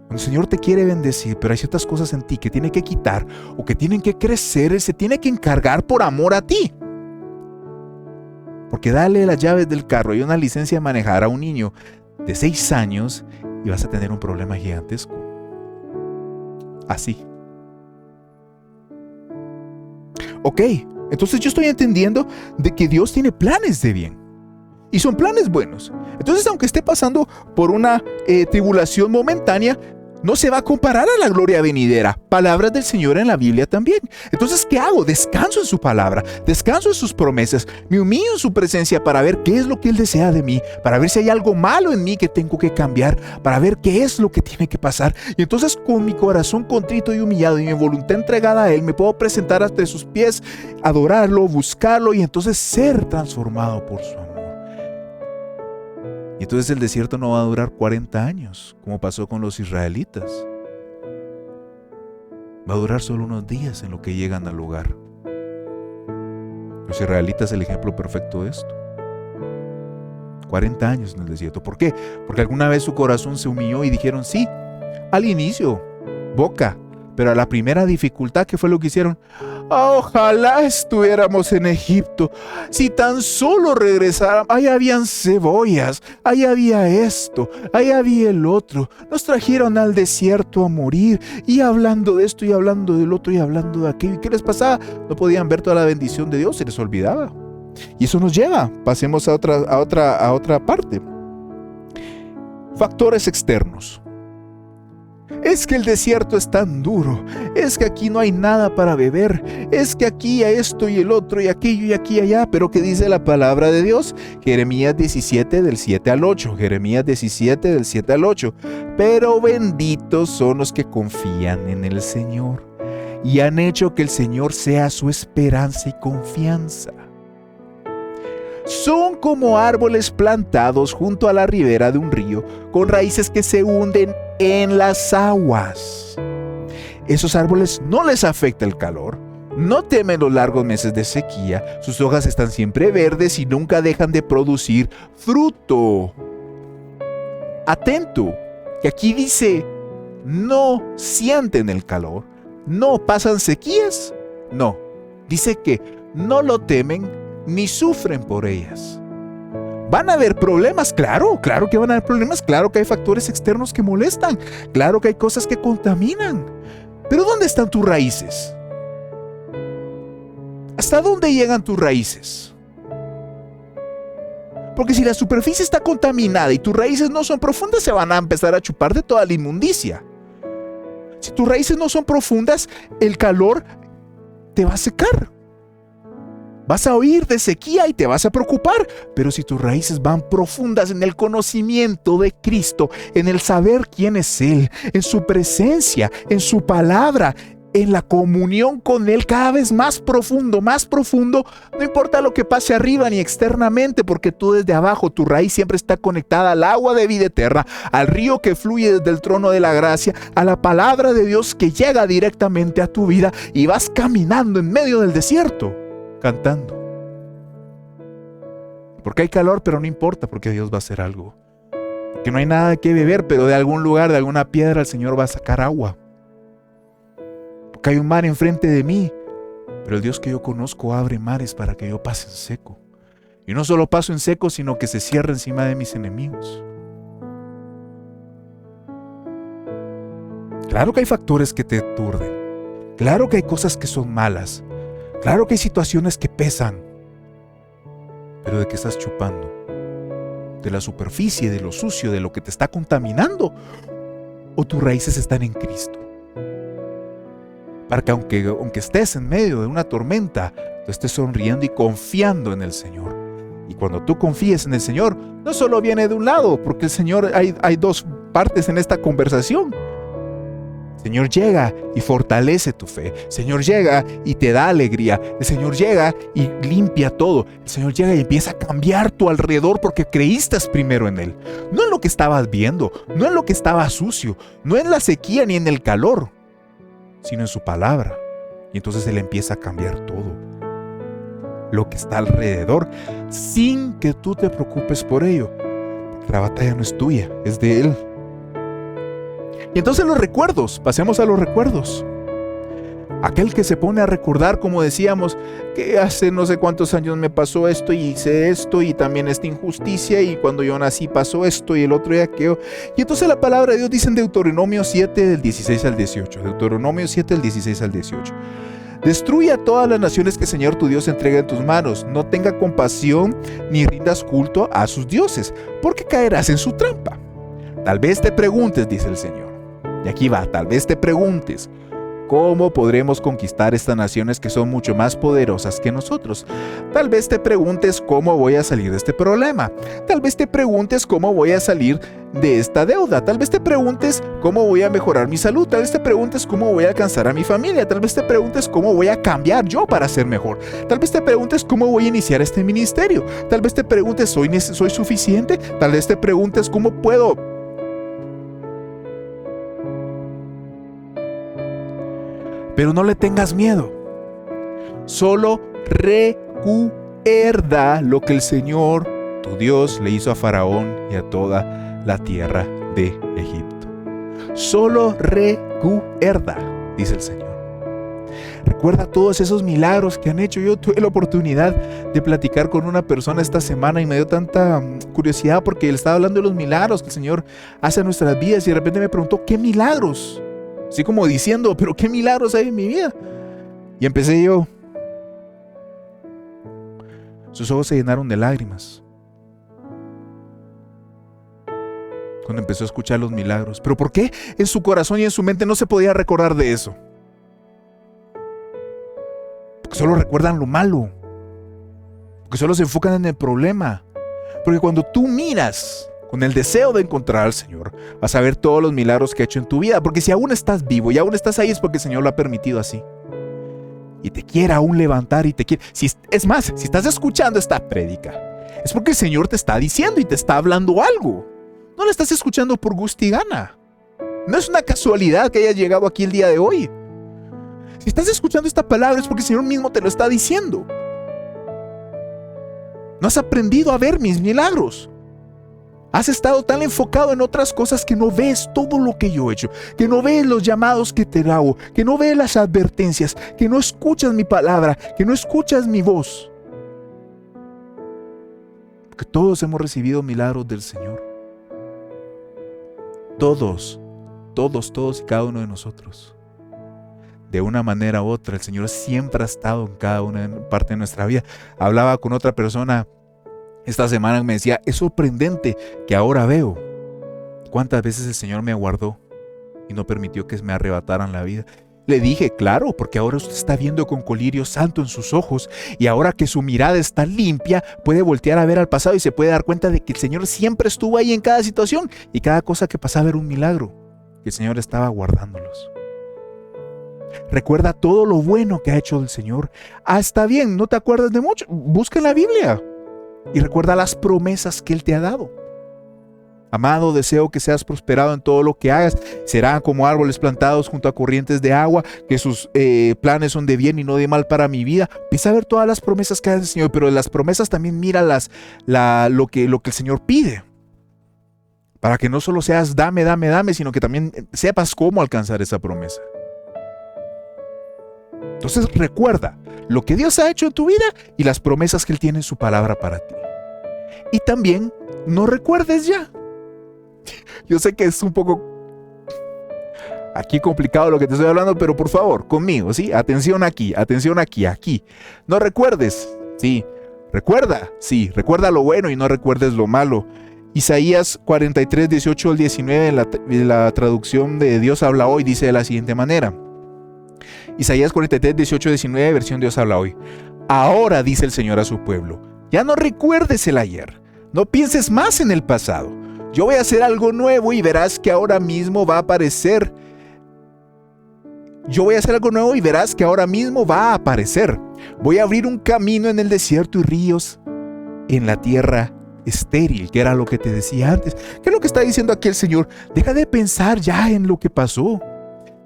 Cuando el Señor te quiere bendecir, pero hay ciertas cosas en ti que tiene que quitar o que tienen que crecer, Él se tiene que encargar por amor a ti. Porque dale las llaves del carro y una licencia de manejar a un niño de 6 años y vas a tener un problema gigantesco. Así. Ok, entonces yo estoy entendiendo de que Dios tiene planes de bien. Y son planes buenos. Entonces, aunque esté pasando por una tribulación momentánea, no se va a comparar a la gloria venidera. Palabras del Señor en la Biblia también. Entonces, ¿qué hago? Descanso en su palabra, descanso en sus promesas, me humillo en su presencia para ver qué es lo que Él desea de mí, para ver si hay algo malo en mí que tengo que cambiar, para ver qué es lo que tiene que pasar. Y entonces, con mi corazón contrito y humillado y mi voluntad entregada a Él, me puedo presentar ante sus pies, adorarlo, buscarlo y entonces ser transformado por su amor. Y entonces el desierto no va a durar 40 años, como pasó con los israelitas. Va a durar solo unos días en lo que llegan al lugar. Los israelitas, el ejemplo perfecto de esto. 40 años en el desierto. ¿Por qué? Porque alguna vez su corazón se humilló y dijeron sí, al inicio, boca, pero a la primera dificultad, ¿qué fue lo que hicieron? Ojalá estuviéramos en Egipto. Si tan solo regresaran, ahí habían cebollas, ahí había esto, ahí había el otro. Nos trajeron al desierto a morir y hablando de esto y hablando del otro y hablando de aquello. ¿Y qué les pasaba? No podían ver toda la bendición de Dios, se les olvidaba. Y eso nos lleva, pasemos a otra parte. Factores externos. Es que el desierto es tan duro, es que aquí no hay nada para beber, es que aquí hay esto y el otro y aquello y aquí y allá, pero ¿qué dice la palabra de Dios? Jeremías 17 del 7 al 8, Jeremías 17 del 7 al 8, pero benditos son los que confían en el Señor y han hecho que el Señor sea su esperanza y confianza. Son como árboles plantados junto a la ribera de un río, con raíces que se hunden en las aguas. Esos árboles no les afecta el calor, no temen los largos meses de sequía, sus hojas están siempre verdes y nunca dejan de producir fruto. Atento, que aquí dice, no sienten el calor, no pasan sequías, no, dice que no lo temen ni sufren por ellas. ¿Van a haber problemas? Claro que van a haber problemas, claro que hay factores externos que molestan, claro que hay cosas que contaminan. Pero ¿dónde están tus raíces? ¿Hasta dónde llegan tus raíces? Porque si la superficie está contaminada y tus raíces no son profundas, se van a empezar a chupar de toda la inmundicia. Si tus raíces no son profundas, el calor te va a secar. Vas a oír de sequía y te vas a preocupar. Pero si tus raíces van profundas en el conocimiento de Cristo, en el saber quién es Él, en su presencia, en su palabra, en la comunión con Él cada vez más profundo, no importa lo que pase arriba ni externamente, porque tú desde abajo, tu raíz siempre está conectada al agua de vida eterna, al río que fluye desde el trono de la gracia, a la palabra de Dios que llega directamente a tu vida, y vas caminando en medio del desierto, cantando. Porque hay calor, pero no importa, porque Dios va a hacer algo. Que no hay nada que beber, pero de algún lugar, de alguna piedra, el Señor va a sacar agua. Porque hay un mar enfrente de mí, pero el Dios que yo conozco abre mares para que yo pase en seco. Y no solo paso en seco, sino que se cierra encima de mis enemigos. Claro que hay factores que te aturden. Claro que hay cosas que son malas. Claro que hay situaciones que pesan. Pero ¿de qué estás chupando? ¿De la superficie, de lo sucio, de lo que te está contaminando? ¿O tus raíces están en Cristo? Para que aunque estés en medio de una tormenta, tú estés sonriendo y confiando en el Señor. Y cuando tú confíes en el Señor, no solo viene de un lado, porque el Señor, hay dos partes en esta conversación. El Señor llega y fortalece tu fe. El Señor llega y te da alegría. El Señor llega y limpia todo. El Señor llega y empieza a cambiar tu alrededor porque creíste primero en Él. No en lo que estabas viendo, no en lo que estaba sucio, no en la sequía ni en el calor, sino en su palabra. Y entonces Él empieza a cambiar todo lo que está alrededor sin que tú te preocupes por ello. Porque la batalla no es tuya, es de Él. Y entonces los recuerdos, pasemos a los recuerdos. Aquel que se pone a recordar, como decíamos, que hace no sé cuántos años me pasó esto y hice esto y también esta injusticia y cuando yo nací pasó esto y el otro y aquello. Y entonces la palabra de Dios dice en Deuteronomio 7 del 16 al 18. Deuteronomio 7 del 16 al 18. Destruye a todas las naciones que el Señor tu Dios entrega en tus manos. No tenga compasión ni rindas culto a sus dioses, porque caerás en su trampa. Tal vez te preguntes, dice el Señor. Y aquí va, tal vez te preguntes, ¿cómo podremos conquistar estas naciones que son mucho más poderosas que nosotros? Tal vez te preguntes cómo voy a salir de este problema. Tal vez te preguntes cómo voy a salir de esta deuda. Tal vez te preguntes cómo voy a mejorar mi salud. Tal vez te preguntes cómo voy a alcanzar a mi familia. Tal vez te preguntes cómo voy a cambiar yo para ser mejor. Tal vez te preguntes cómo voy a iniciar este ministerio. Tal vez te preguntes, ¿soy suficiente? Tal vez te preguntes cómo puedo. Pero no le tengas miedo. Solo recuerda lo que el Señor, tu Dios, le hizo a Faraón y a toda la tierra de Egipto. Solo recuerda, dice el Señor. Recuerda todos esos milagros que han hecho. Yo tuve la oportunidad de platicar con una persona esta semana y me dio tanta curiosidad porque él estaba hablando de los milagros que el Señor hace en nuestras vidas y de repente me preguntó, ¿qué milagros? Así como diciendo, pero qué milagros hay en mi vida. Y empecé yo. Sus ojos se llenaron de lágrimas cuando empezó a escuchar los milagros. ¿Pero por qué en su corazón y en su mente no se podía recordar de eso? Porque solo recuerdan lo malo. Porque solo se enfocan en el problema. Porque cuando tú miras con el deseo de encontrar al Señor, vas a ver todos los milagros que ha hecho en tu vida. Porque si aún estás vivo y aún estás ahí es porque el Señor lo ha permitido así. Y te quiere aún levantar y te quiere. Es más, si estás escuchando esta prédica, es porque el Señor te está diciendo y te está hablando algo. No lo estás escuchando por gusto y gana. No es una casualidad que hayas llegado aquí el día de hoy. Si estás escuchando esta palabra es porque el Señor mismo te lo está diciendo. No has aprendido a ver mis milagros. Has estado tan enfocado en otras cosas que no ves todo lo que yo he hecho, que no ves los llamados que te hago, que no ves las advertencias, que no escuchas mi palabra, que no escuchas mi voz. Porque todos hemos recibido milagros del Señor. Todos y cada uno de nosotros. de una manera u otra. El Señor siempre ha estado en cada una parte de nuestra vida. Hablaba con otra persona esta semana y me decía, es sorprendente que ahora veo cuántas veces el Señor me guardó y no permitió que me arrebataran la vida. Le dije, claro, porque ahora usted está viendo con colirio santo en sus ojos y ahora que su mirada está limpia, puede voltear a ver al pasado y se puede dar cuenta de que el Señor siempre estuvo ahí en cada situación y cada cosa que pasaba era un milagro, que el Señor estaba guardándolos. Recuerda todo lo bueno que ha hecho el Señor. Está bien, no te acuerdas de mucho, busca en la Biblia y recuerda las promesas que Él te ha dado. Amado, deseo que seas prosperado en todo lo que hagas. Serán como árboles plantados junto a corrientes de agua, que sus planes son de bien y no de mal para mi vida. Empieza a ver todas las promesas que hace el Señor, pero de las promesas también mira lo que el Señor pide. Para que no solo seas dame, dame, dame, sino que también sepas cómo alcanzar esa promesa. Entonces recuerda lo que Dios ha hecho en tu vida y las promesas que Él tiene en su palabra para ti. Y también no recuerdes ya. Yo sé que es un poco aquí complicado lo que te estoy hablando, pero por favor, conmigo, ¿sí? Atención aquí, aquí. No recuerdes, sí. Recuerda lo bueno y no recuerdes lo malo. Isaías 43, 18 al 19, en la traducción de Dios habla hoy, dice de la siguiente manera. Isaías 43, 18, 19, versión Dios habla hoy. Ahora dice el Señor a su pueblo, ya no recuerdes el ayer, no pienses más en el pasado. Yo voy a hacer algo nuevo y verás que ahora mismo va a aparecer. Voy a abrir un camino en el desierto y ríos en la tierra estéril, que era lo que te decía antes. ¿Qué es lo que está diciendo aquí el Señor? Deja de pensar ya en lo que pasó.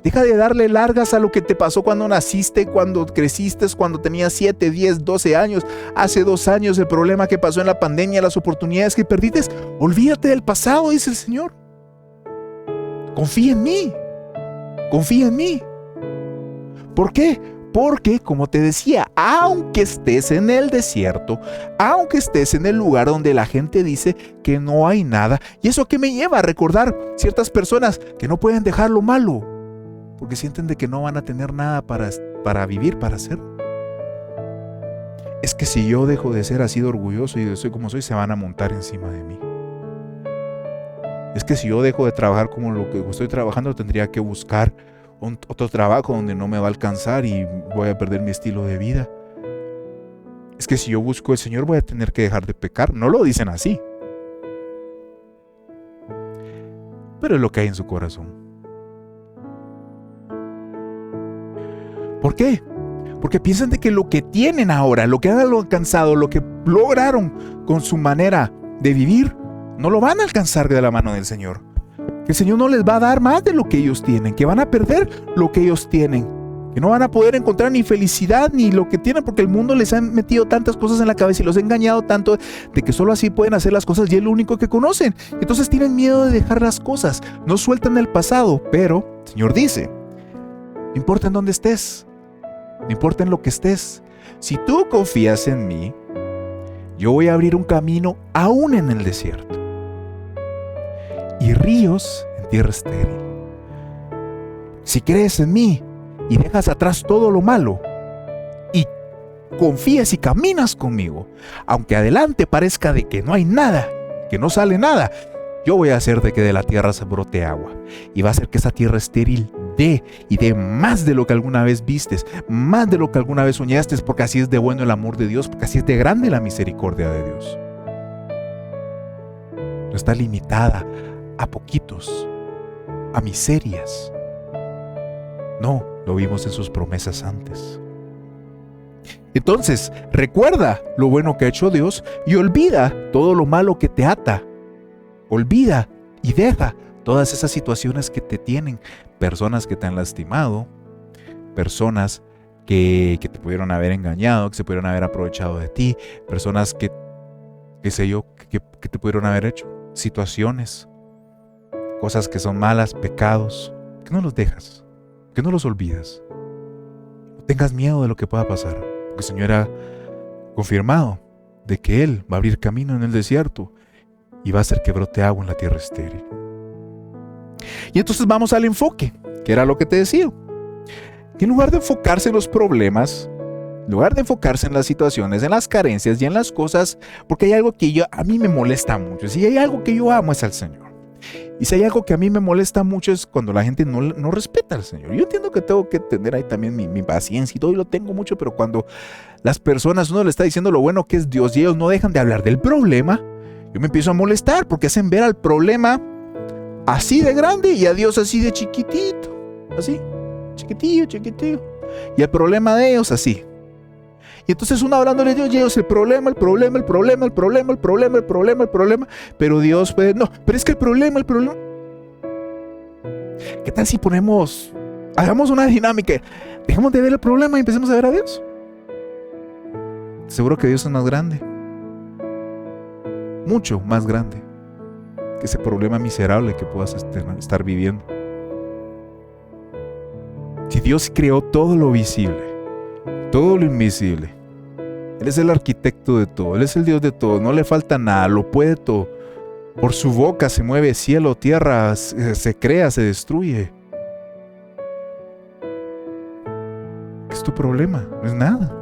Deja de darle largas a lo que te pasó cuando naciste, cuando creciste, cuando tenías 7, 10, 12 años, hace 2 años, el problema que pasó en la pandemia, las oportunidades que perdiste. Olvídate del pasado, dice el Señor. Confía en mí. ¿Por qué? Porque, como te decía, aunque estés en el desierto, aunque estés en el lugar donde la gente dice que no hay nada, y eso que me lleva a recordar ciertas personas que no pueden dejar lo malo, porque sienten de que no van a tener nada para vivir, para hacer. Es que si yo dejo de ser así de orgulloso y de soy como soy, se van a montar encima de mí. Es que si yo dejo de trabajar como lo que estoy trabajando, tendría que buscar otro trabajo donde no me va a alcanzar y voy a perder mi estilo de vida. Es que si yo busco al Señor, voy a tener que dejar de pecar. No lo dicen así, pero es lo que hay en su corazón. ¿Por qué? Porque piensan de que lo que tienen ahora, lo que han alcanzado, lo que lograron con su manera de vivir, no lo van a alcanzar de la mano del Señor. Que el Señor no les va a dar más de lo que ellos tienen, que van a perder lo que ellos tienen, que no van a poder encontrar ni felicidad ni lo que tienen, porque el mundo les ha metido tantas cosas en la cabeza y los ha engañado tanto de que solo así pueden hacer las cosas y es lo único que conocen. Entonces tienen miedo de dejar las cosas, no sueltan el pasado, pero el Señor dice, no importa en dónde estés, no importa en lo que estés, si tú confías en mí, yo voy a abrir un camino aún en el desierto y ríos en tierra estéril. Si crees en mí y dejas atrás todo lo malo y confías y caminas conmigo, aunque adelante parezca de que no hay nada, que no sale nada, yo voy a hacer de que de la tierra se brote agua y va a hacer que esa tierra estéril dé más de lo que alguna vez vistes, más de lo que alguna vez soñaste, porque así es de bueno el amor de Dios, porque así es de grande la misericordia de Dios. No está limitada a poquitos, a miserias. No, lo vimos en sus promesas antes. Entonces, recuerda lo bueno que ha hecho Dios y olvida todo lo malo que te ata. Olvida y deja todas esas situaciones que te tienen, personas que te han lastimado, personas que te pudieron haber engañado, que se pudieron haber aprovechado de ti, personas que te pudieron haber hecho, situaciones, cosas que son malas, pecados, que no los dejas, que no los olvidas. No tengas miedo de lo que pueda pasar, porque el Señor ha confirmado de que Él va a abrir camino en el desierto y va a hacer que brote agua en la tierra estéril. Y entonces vamos al enfoque, que era lo que te decía. que en lugar de enfocarse en los problemas, en lugar de enfocarse en las situaciones, en las carencias y en las cosas, porque hay algo que a mí me molesta mucho. Si hay algo que yo amo es al Señor. Y si hay algo que a mí me molesta mucho es cuando la gente no respeta al Señor. Yo entiendo que tengo que tener ahí también mi paciencia y todo, y lo tengo mucho, pero cuando las personas, uno le está diciendo lo bueno que es Dios y ellos no dejan de hablar del problema, yo me empiezo a molestar porque hacen ver al problema así de grande y a Dios así de chiquitito. Así, chiquitillo. Y el problema de ellos así. Y entonces uno hablándole a Dios, y ellos el problema, pero Dios pues, no, pero es que el problema. ¿Qué tal si hagamos una dinámica, dejemos de ver el problema y empecemos a ver a Dios? Seguro que Dios es más grande, mucho más grande que ese problema miserable que puedas estar viviendo. Si Dios creó todo lo visible, todo lo invisible, Él es el arquitecto de todo, Él es el Dios de todo, no le falta nada, lo puede todo. Por su boca se mueve cielo, tierra, se crea, se destruye. ¿Qué es tu problema? No es nada.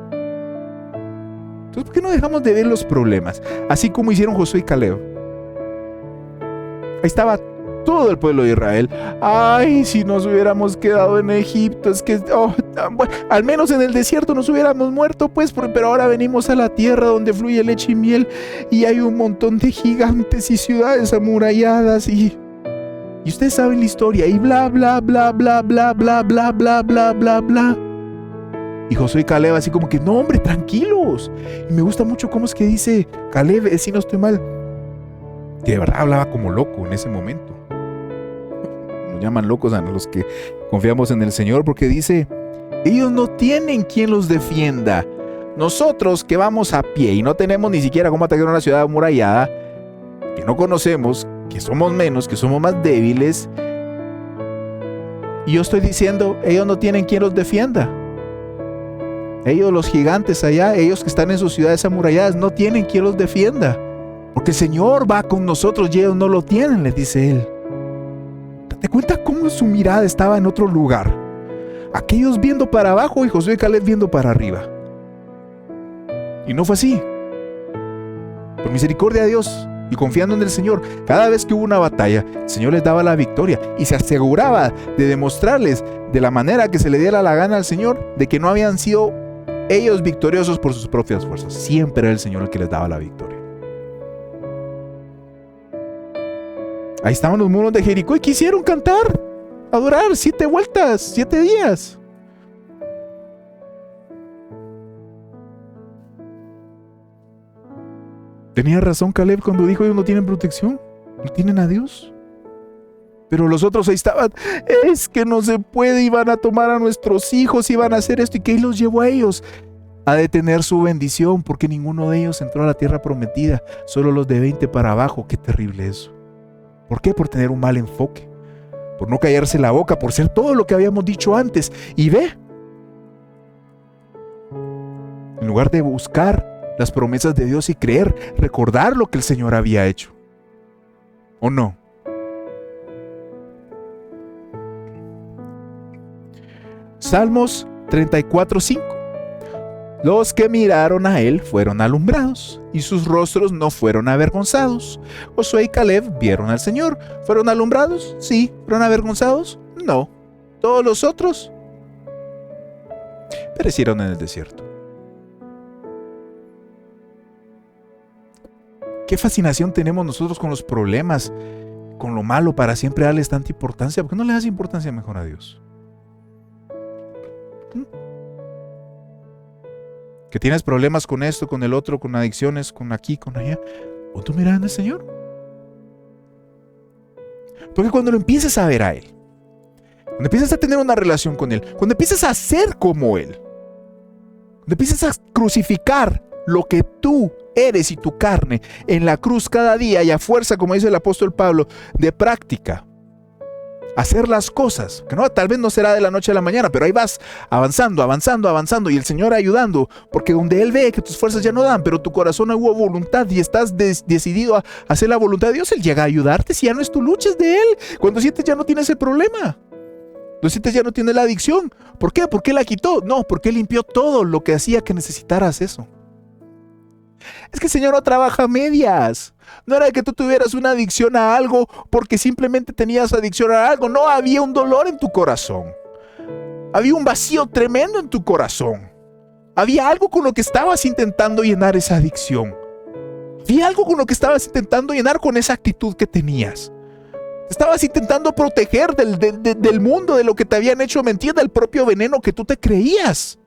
Entonces, ¿por qué no dejamos de ver los problemas? Así como hicieron Josué y Caleb. Ahí estaba todo el pueblo de Israel. Ay, si nos hubiéramos quedado en Egipto, es que bueno, al menos en el desierto nos hubiéramos muerto, pues, pero ahora venimos a la tierra donde fluye leche y miel y hay un montón de gigantes y ciudades amuralladas y ustedes saben la historia y bla bla bla bla bla bla bla bla bla bla bla. Y Josué y Caleb así como que no, hombre, tranquilos. Y me gusta mucho cómo es que dice Caleb, si no estoy mal, que de verdad hablaba como loco en ese momento. Nos llaman locos a los que confiamos en el Señor, porque dice, ellos no tienen quien los defienda. Nosotros que vamos a pie y no tenemos ni siquiera cómo atacar una ciudad amurallada, que no conocemos, que somos menos, que somos más débiles, y yo estoy diciendo, ellos no tienen quien los defienda. Ellos, los gigantes allá, ellos que están en sus ciudades amuralladas, no tienen quien los defienda. Porque el Señor va con nosotros y ellos no lo tienen, les dice Él. ¿Te cuenta cómo su mirada estaba en otro lugar? Aquellos viendo para abajo y Josué y Caleb viendo para arriba. Y no fue así. Por misericordia de Dios y confiando en el Señor, cada vez que hubo una batalla, el Señor les daba la victoria y se aseguraba de demostrarles de la manera que se le diera la gana al Señor de que no habían sido ellos victoriosos por sus propias fuerzas. Siempre era el Señor el que les daba la victoria. Ahí estaban los muros de Jericó y quisieron cantar, adorar 7 vueltas, 7 días. Tenía razón Caleb cuando dijo, ellos no tienen protección, no tienen a Dios. Pero los otros ahí estaban, es que no se puede, iban a tomar a nuestros hijos, iban a hacer esto. ¿Y qué los llevó a ellos? A detener su bendición, porque ninguno de ellos entró a la tierra prometida, solo los de 20 para abajo. Qué terrible eso. ¿Por qué? Por tener un mal enfoque, por no callarse la boca, por ser todo lo que habíamos dicho antes. Y ve, en lugar de buscar las promesas de Dios y creer, recordar lo que el Señor había hecho. ¿O no? Salmos 34:5. Los que miraron a él fueron alumbrados, y sus rostros no fueron avergonzados. Josué y Caleb vieron al Señor. ¿Fueron alumbrados? Sí. ¿Fueron avergonzados? No. Todos los otros perecieron en el desierto. Qué fascinación tenemos nosotros con los problemas, con lo malo, para siempre darles tanta importancia. ¿Por qué no le das importancia mejor a Dios? Que tienes problemas con esto, con el otro, con adicciones, con aquí, con allá. ¿O tú miras al Señor? Porque cuando lo empieces a ver a Él, cuando empiezas a tener una relación con Él, cuando empiezas a ser como Él, cuando empiezas a crucificar lo que tú eres y tu carne en la cruz cada día, y a fuerza, como dice el apóstol Pablo, de práctica, hacer las cosas, que no, tal vez no será de la noche a la mañana, pero ahí vas avanzando, y el Señor ayudando, porque donde Él ve que tus fuerzas ya no dan, pero tu corazón hubo voluntad y estás decidido a hacer la voluntad de Dios, Él llega a ayudarte. Si ya no es tu lucha, es de Él. Cuando sientes ya no tienes el problema. Entonces ya no tiene la adicción. ¿Por qué? ¿Por qué la quitó? No, porque limpió todo lo que hacía que necesitaras eso. Es que el Señor no trabaja a medias. No era que tú tuvieras una adicción a algo porque simplemente tenías adicción a algo. No, había un dolor en tu corazón. Había un vacío tremendo en tu corazón. Había algo con lo que estabas intentando llenar esa adicción. Había algo con lo que estabas intentando llenar con esa actitud que tenías. Estabas intentando proteger del mundo, de lo que te habían hecho mentir, del propio veneno que tú te creías.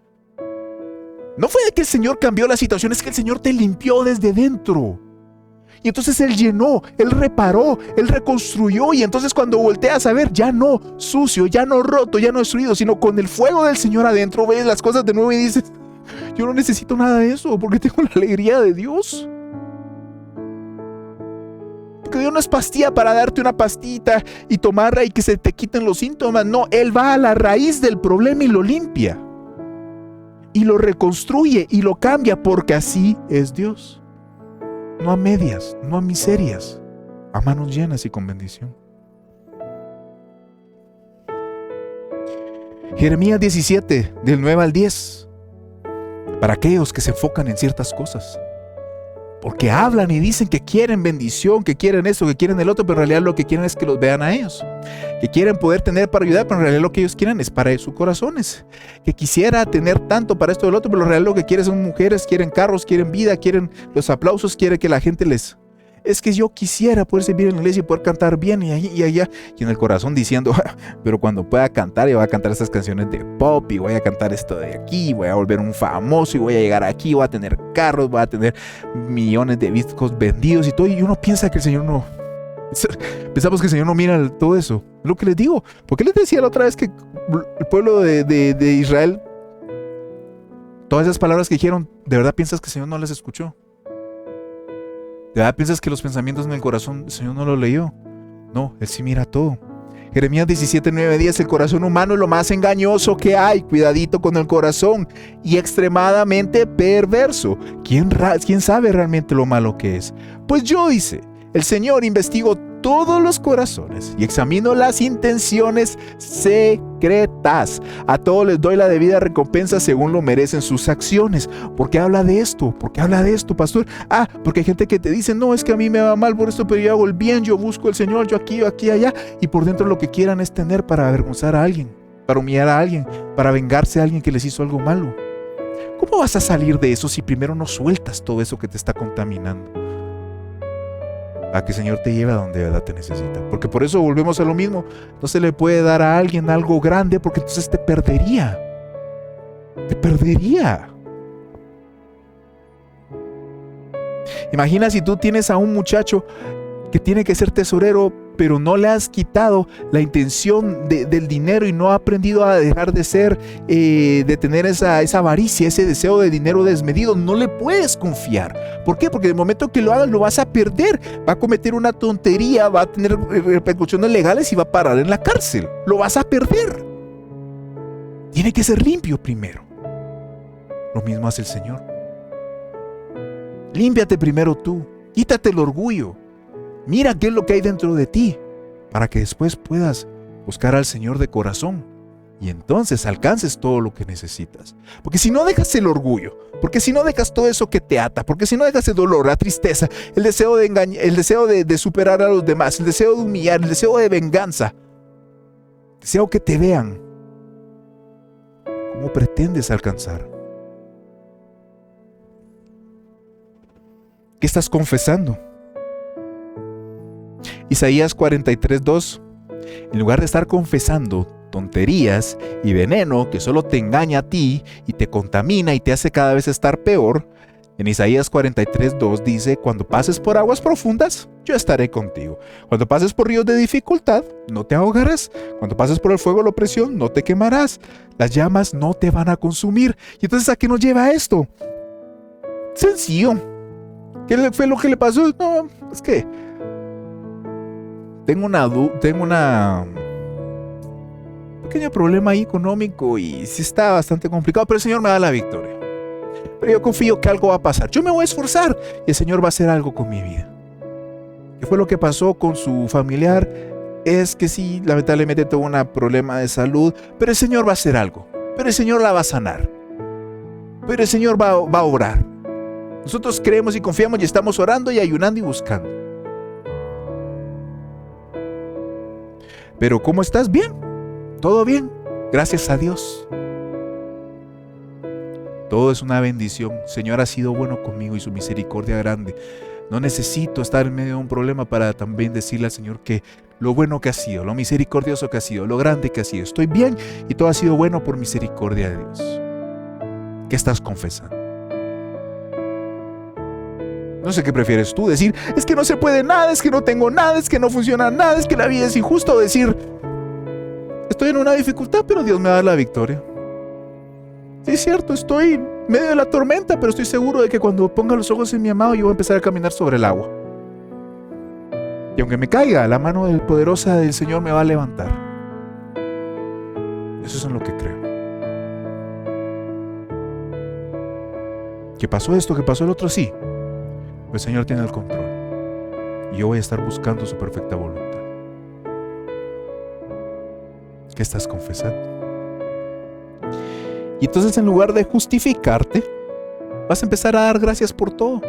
No fue de que el Señor cambió la situación, es que el Señor te limpió desde dentro. Y entonces Él llenó, Él reparó, Él reconstruyó. Y entonces cuando volteas a ver, ya no sucio, ya no roto, ya no destruido, sino con el fuego del Señor adentro, ves las cosas de nuevo y dices, yo no necesito nada de eso, porque tengo la alegría de Dios. Porque Dios no es pastilla para darte una pastita y tomarla y que se te quiten los síntomas. No, Él va a la raíz del problema y lo limpia. Y lo reconstruye y lo cambia, porque así es Dios. No a medias, no a miserias, a manos llenas y con bendición. Jeremías 17, del 9 al 10. Para aquellos que se enfocan en ciertas cosas. Porque hablan y dicen que quieren bendición, que quieren eso, que quieren el otro, pero en realidad lo que quieren es que los vean a ellos. Que quieren poder tener para ayudar, pero en realidad lo que ellos quieren es para sus corazones. Que quisiera tener tanto para esto y el otro, pero en realidad lo que quieren son mujeres, quieren carros, quieren vida, quieren los aplausos, quieren que la gente les... Es que yo quisiera poder servir en la iglesia y poder cantar bien y allá, y en el corazón diciendo, pero cuando pueda cantar, y voy a cantar estas canciones de pop, y voy a cantar esto de aquí, voy a volver un famoso, y voy a llegar aquí, voy a tener carros, voy a tener millones de discos vendidos y todo, y uno piensa que el Señor no... Pensamos que el Señor no mira todo eso. Es lo que les digo. ¿Por qué les decía la otra vez que el pueblo de Israel, todas esas palabras que dijeron, ¿de verdad piensas que el Señor no las escuchó? ¿De verdad piensas que los pensamientos en el corazón el Señor no los leyó? No, Él sí mira todo. Jeremías 17, 9, 10. El corazón humano es lo más engañoso que hay. Cuidadito con el corazón. Y extremadamente perverso. ¿Quién sabe realmente lo malo que es? Pues yo, dice el Señor, investigo todos los corazones y examino las intenciones secretas. A todos les doy la debida recompensa según lo merecen sus acciones. ¿Por qué habla de esto? ¿Por qué habla de esto, pastor? Porque hay gente que te dice, no, es que a mí me va mal por esto, pero yo hago el bien, yo busco al Señor, yo aquí, allá. Y por dentro lo que quieran es tener para avergonzar a alguien, para humillar a alguien, para vengarse a alguien que les hizo algo malo. ¿Cómo vas a salir de eso si primero no sueltas todo eso que te está contaminando? A que el Señor te lleve a donde de verdad te necesita. Porque por eso volvemos a lo mismo. No se le puede dar a alguien algo grande, porque entonces te perdería. Te perdería. Imagina si tú tienes a un muchacho que tiene que ser tesorero, pero no le has quitado la intención del dinero y no ha aprendido a dejar de ser, de tener esa avaricia, ese deseo de dinero desmedido. No le puedes confiar. ¿Por qué? Porque el momento que lo hagas lo vas a perder. Va a cometer una tontería, va a tener repercusiones legales y va a parar en la cárcel. Lo vas a perder. Tiene que ser limpio primero. Lo mismo hace el Señor. Límpiate primero tú. Quítate el orgullo. Mira qué es lo que hay dentro de ti, para que después puedas buscar al Señor de corazón y entonces alcances todo lo que necesitas. Porque si no dejas el orgullo, porque si no dejas todo eso que te ata, porque si no dejas el dolor, la tristeza, el deseo de engañar, el deseo de superar a los demás, el deseo de humillar, el deseo de venganza, el deseo que te vean, ¿cómo pretendes alcanzar? ¿Qué estás confesando? Isaías 43:2. En lugar de estar confesando tonterías y veneno que solo te engaña a ti y te contamina y te hace cada vez estar peor, en Isaías 43:2 dice, cuando pases por aguas profundas, yo estaré contigo. Cuando pases por ríos de dificultad, no te ahogarás. Cuando pases por el fuego de la opresión, no te quemarás. Las llamas no te van a consumir. Y entonces, ¿a qué nos lleva esto? Sencillo. ¿Qué fue lo que le pasó? No, es que tengo una pequeño problema ahí económico y sí está bastante complicado, pero el Señor me da la victoria. Pero yo confío que algo va a pasar. Yo me voy a esforzar y el Señor va a hacer algo con mi vida. ¿Qué fue lo que pasó con su familiar? es que sí, lamentablemente tengo un problema de salud, pero el Señor va a hacer algo, pero el Señor la va a sanar, pero el Señor va a obrar. Nosotros creemos y confiamos y estamos orando y ayunando y buscando. Pero ¿cómo estás? Bien, todo bien, gracias a Dios. Todo es una bendición. El Señor ha sido bueno conmigo y su misericordia grande. No necesito estar en medio de un problema para también decirle al Señor que lo bueno que ha sido, lo misericordioso que ha sido, lo grande que ha sido. Estoy bien y todo ha sido bueno por misericordia de Dios. ¿Qué estás confesando? No sé qué prefieres tú, decir, es que no se puede nada, es que no tengo nada, es que no funciona nada, es que la vida es injusta, o decir, estoy en una dificultad, pero Dios me va a dar la victoria. Sí, es cierto, estoy en medio de la tormenta, pero estoy seguro de que cuando ponga los ojos en mi amado, yo voy a empezar a caminar sobre el agua. Y aunque me caiga, la mano poderosa del Señor me va a levantar. Eso es en lo que creo. ¿Qué pasó esto? ¿Qué pasó el otro? Sí. El Señor tiene el control. Y yo voy a estar buscando su perfecta voluntad. ¿Qué estás confesando? Y entonces, en lugar de justificarte, vas a empezar a dar gracias por todo.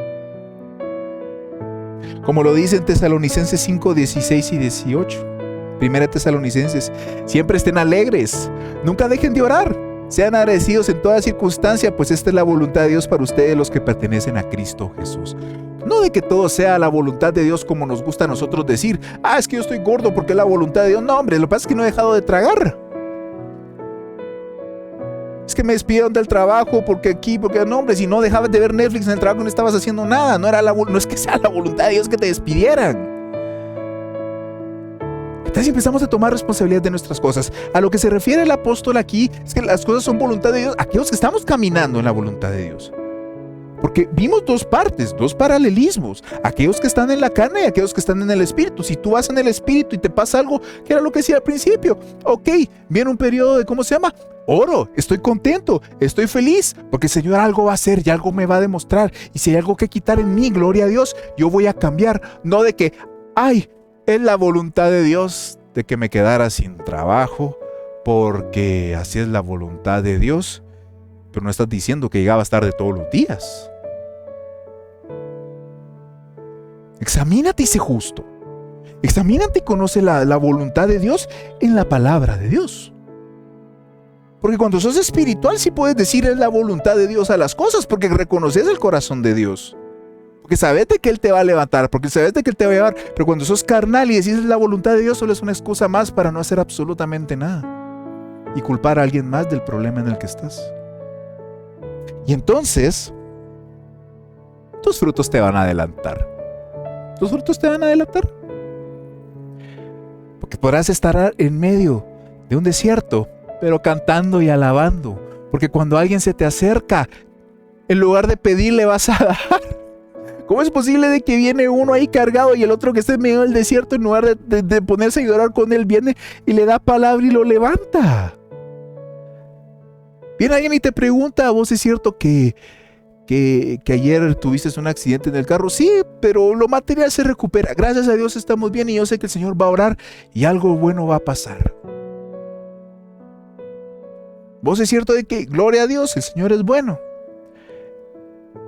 Como lo dice en Tesalonicenses 5, 16 y 18. Primera Tesalonicenses, siempre estén alegres, nunca dejen de orar, sean agradecidos en toda circunstancia, pues esta es la voluntad de Dios para ustedes los que pertenecen a Cristo Jesús. No de que todo sea la voluntad de Dios como nos gusta a nosotros decir, es que yo estoy gordo porque es la voluntad de Dios. No, hombre, lo que pasa es que no he dejado de tragar. Es que me despidieron del trabajo porque no, hombre, si no dejabas de ver Netflix en el trabajo no estabas haciendo nada. No es que sea la voluntad de Dios que te despidieran. Entonces empezamos a tomar responsabilidad de nuestras cosas. A lo que se refiere el apóstol aquí es que las cosas son voluntad de Dios, aquellos que estamos caminando en la voluntad de Dios. Porque vimos dos partes, dos paralelismos, aquellos que están en la carne y aquellos que están en el espíritu. Si tú vas en el espíritu y te pasa algo, que era lo que decía al principio, ok, viene un periodo de, ¿cómo se llama? Oro, estoy contento, estoy feliz, porque el Señor algo va a hacer y algo me va a demostrar. Y si hay algo que quitar en mí, gloria a Dios, yo voy a cambiar. No de que, es la voluntad de Dios de que me quedara sin trabajo, porque así es la voluntad de Dios, pero no estás diciendo que llegabas tarde todos los días. Examínate y sé justo. Examínate y conoce la voluntad de Dios en la palabra de Dios. Porque cuando sos espiritual sí puedes decir es la voluntad de Dios a las cosas, porque reconoces el corazón de Dios. Porque sabes de que Él te va a levantar, porque sabes de que Él te va a llevar. Pero cuando sos carnal y decís es la voluntad de Dios, solo es una excusa más para no hacer absolutamente nada. Y culpar a alguien más del problema en el que estás. Y entonces, tus frutos te van a adelantar. Tus frutos te van a adelantar. Porque podrás estar en medio de un desierto, pero cantando y alabando. Porque cuando alguien se te acerca, en lugar de pedirle vas a dar. ¿Cómo es posible de que viene uno ahí cargado y el otro que está en medio del desierto, en lugar de ponerse a llorar con él, viene y le da palabra y lo levanta? Viene alguien y te pregunta, ¿vos es cierto que ayer tuviste un accidente en el carro? Sí, pero lo material se recupera. Gracias a Dios estamos bien y yo sé que el Señor va a orar y algo bueno va a pasar. ¿Vos es cierto de que, gloria a Dios, el Señor es bueno?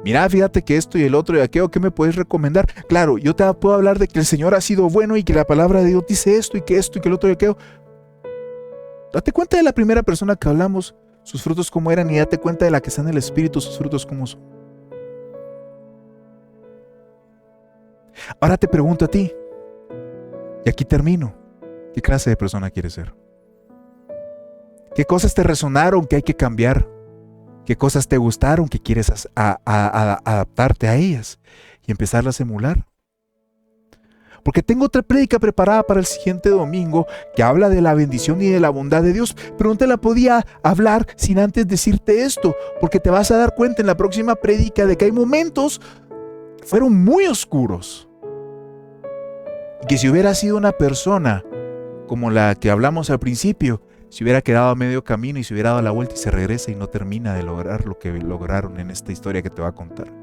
Mira, fíjate que esto y el otro y aquello, ¿qué me puedes recomendar? Claro, yo te puedo hablar de que el Señor ha sido bueno y que la palabra de Dios dice esto y que el otro y aquello. Date cuenta de la primera persona que hablamos, sus frutos cómo eran, y date cuenta de la que está en el Espíritu, sus frutos cómo son. Ahora te pregunto a ti, y aquí termino, ¿qué clase de persona quieres ser? ¿Qué cosas te resonaron que hay que cambiar? ¿Qué cosas te gustaron que quieres adaptarte a ellas y empezarlas a emular? Porque tengo otra prédica preparada para el siguiente domingo que habla de la bendición y de la bondad de Dios, pero no te la podía hablar sin antes decirte esto, porque te vas a dar cuenta en la próxima prédica de que hay momentos que fueron muy oscuros y que si hubiera sido una persona como la que hablamos al principio, se hubiera quedado a medio camino y se hubiera dado la vuelta y se regresa y no termina de lograr lo que lograron en esta historia que te voy a contar.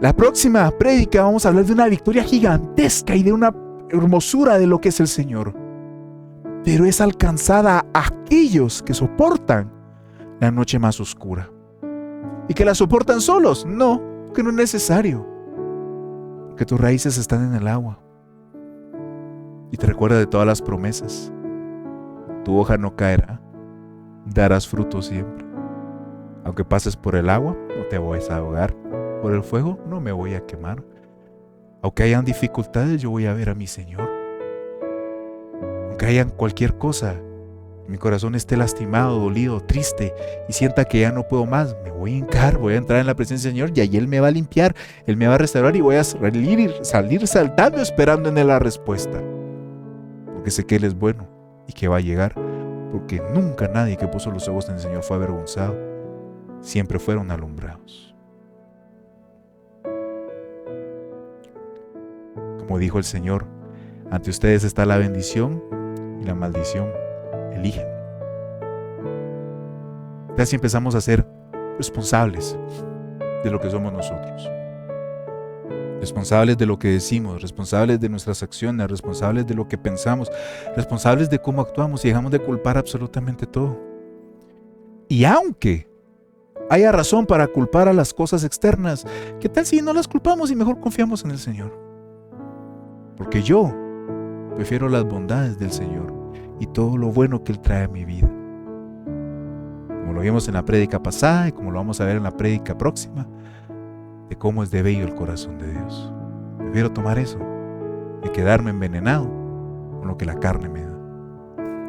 La próxima prédica vamos a hablar de una victoria gigantesca y de una hermosura de lo que es el Señor, pero es alcanzada a aquellos que soportan la noche más oscura. ¿Y que la soportan solos? No, que no es necesario, porque tus raíces están en el agua y te recuerda de todas las promesas. Tu hoja no caerá, darás fruto siempre. Aunque pases por el agua, no te vas a ahogar. Por el fuego, no me voy a quemar. Aunque hayan dificultades, yo voy a ver a mi Señor. Aunque hayan cualquier cosa, mi corazón esté lastimado, dolido, triste y sienta que ya no puedo más, me voy a hincar, voy a entrar en la presencia del Señor y ahí Él me va a limpiar, Él me va a restaurar y voy a salir saltando esperando en Él la respuesta. Porque sé que Él es bueno y que va a llegar, porque nunca nadie que puso los ojos en el Señor fue avergonzado, siempre fueron alumbrados. Como dijo el Señor, ante ustedes está la bendición y la maldición. Eligen. Así empezamos a ser responsables de lo que somos nosotros. Responsables de lo que decimos, responsables de nuestras acciones, responsables de lo que pensamos, responsables de cómo actuamos y dejamos de culpar absolutamente todo. Y aunque haya razón para culpar a las cosas externas, ¿qué tal si no las culpamos y mejor confiamos en el Señor? Porque yo prefiero las bondades del Señor y todo lo bueno que Él trae a mi vida. Como lo vimos en la prédica pasada y como lo vamos a ver en la prédica próxima, de cómo es de bello el corazón de Dios. Prefiero tomar eso que quedarme envenenado con lo que la carne me da.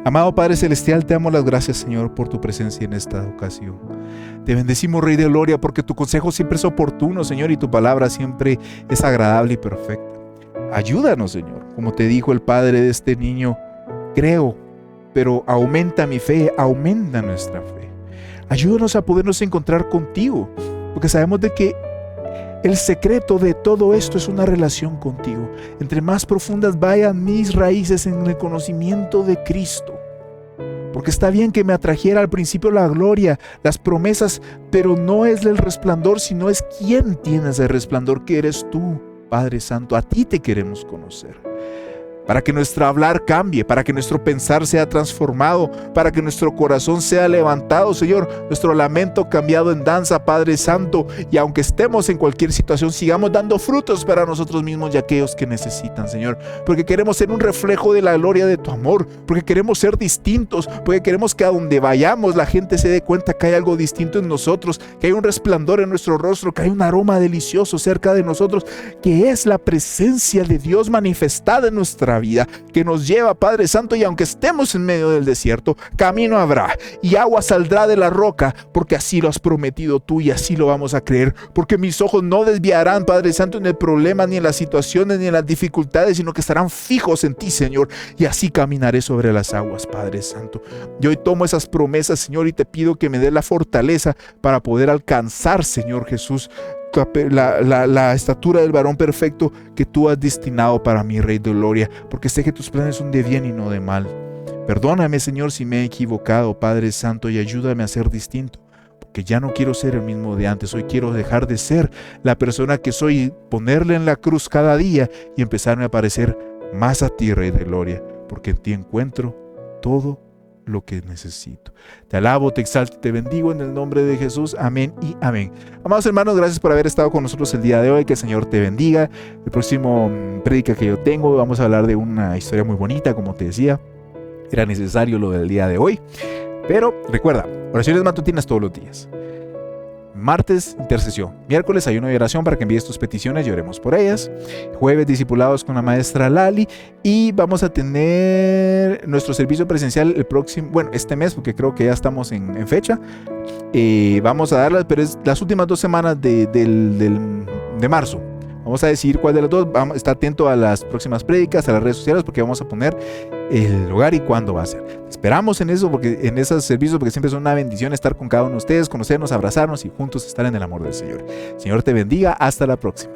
Amado Padre Celestial, te damos las gracias, Señor, por tu presencia en esta ocasión. Te bendecimos, Rey de Gloria, porque tu consejo siempre es oportuno, Señor, y tu palabra siempre es agradable y perfecta. Ayúdanos, Señor, como te dijo el padre de este niño, creo, pero aumenta mi fe, aumenta nuestra fe. Ayúdanos a podernos encontrar contigo, porque sabemos de que el secreto de todo esto es una relación contigo. Entre más profundas vayan mis raíces en el conocimiento de Cristo. Porque está bien que me atrajera al principio la gloria, las promesas, pero no es el resplandor, sino es quien tiene ese resplandor, que eres tú, Padre Santo. A ti te queremos conocer. Para que nuestro hablar cambie, para que nuestro pensar sea transformado, para que nuestro corazón sea levantado, Señor, nuestro lamento cambiado en danza, Padre Santo, y aunque estemos en cualquier situación, sigamos dando frutos para nosotros mismos y aquellos que necesitan, Señor, porque queremos ser un reflejo de la gloria de tu amor, porque queremos ser distintos, porque queremos que a donde vayamos la gente se dé cuenta que hay algo distinto en nosotros, que hay un resplandor en nuestro rostro, que hay un aroma delicioso cerca de nosotros, que es la presencia de Dios manifestada en nuestra vida, que nos lleva, Padre Santo, y aunque estemos en medio del desierto, camino habrá y agua saldrá de la roca, porque así lo has prometido tú y así lo vamos a creer, porque mis ojos no desviarán, Padre Santo, en el problema, ni en las situaciones, ni en las dificultades, sino que estarán fijos en ti, Señor, y así caminaré sobre las aguas, Padre Santo. Yo hoy tomo esas promesas, Señor, y te pido que me des la fortaleza para poder alcanzar, Señor Jesús, la estatura del varón perfecto que tú has destinado para mí, Rey de Gloria, porque sé que tus planes son de bien y no de mal. Perdóname, Señor, si me he equivocado, Padre Santo, y ayúdame a ser distinto, porque ya no quiero ser el mismo de antes. Hoy quiero dejar de ser la persona que soy, ponerle en la cruz cada día y empezarme a parecer más a ti, Rey de Gloria, porque en ti encuentro todo lo que necesito. Te alabo, te exalto, te bendigo en el nombre de Jesús. Amén y amén. Amados hermanos, gracias por haber estado con nosotros el día de hoy. Que el Señor te bendiga. El próximo prédica que yo tengo, vamos a hablar de una historia muy bonita, como te decía. Era necesario lo del día de hoy. Pero recuerda, oraciones matutinas todos los días. Martes, intercesión. Miércoles, ayuno y oración para que envíes tus peticiones y oremos por ellas. Jueves, discipulados con la maestra Lali. Y vamos a tener nuestro servicio presencial el próximo, este mes, porque creo que ya estamos en fecha. Vamos a darlas, pero es las últimas 2 semanas de marzo. Vamos a decidir cuál de las dos. Vamos a estar atento a las próximas prédicas, a las redes sociales, porque vamos a poner el lugar y cuándo va a ser. Esperamos en eso, porque en esos servicios, porque siempre es una bendición estar con cada uno de ustedes, conocernos, abrazarnos y juntos estar en el amor del Señor. Señor te bendiga. Hasta la próxima.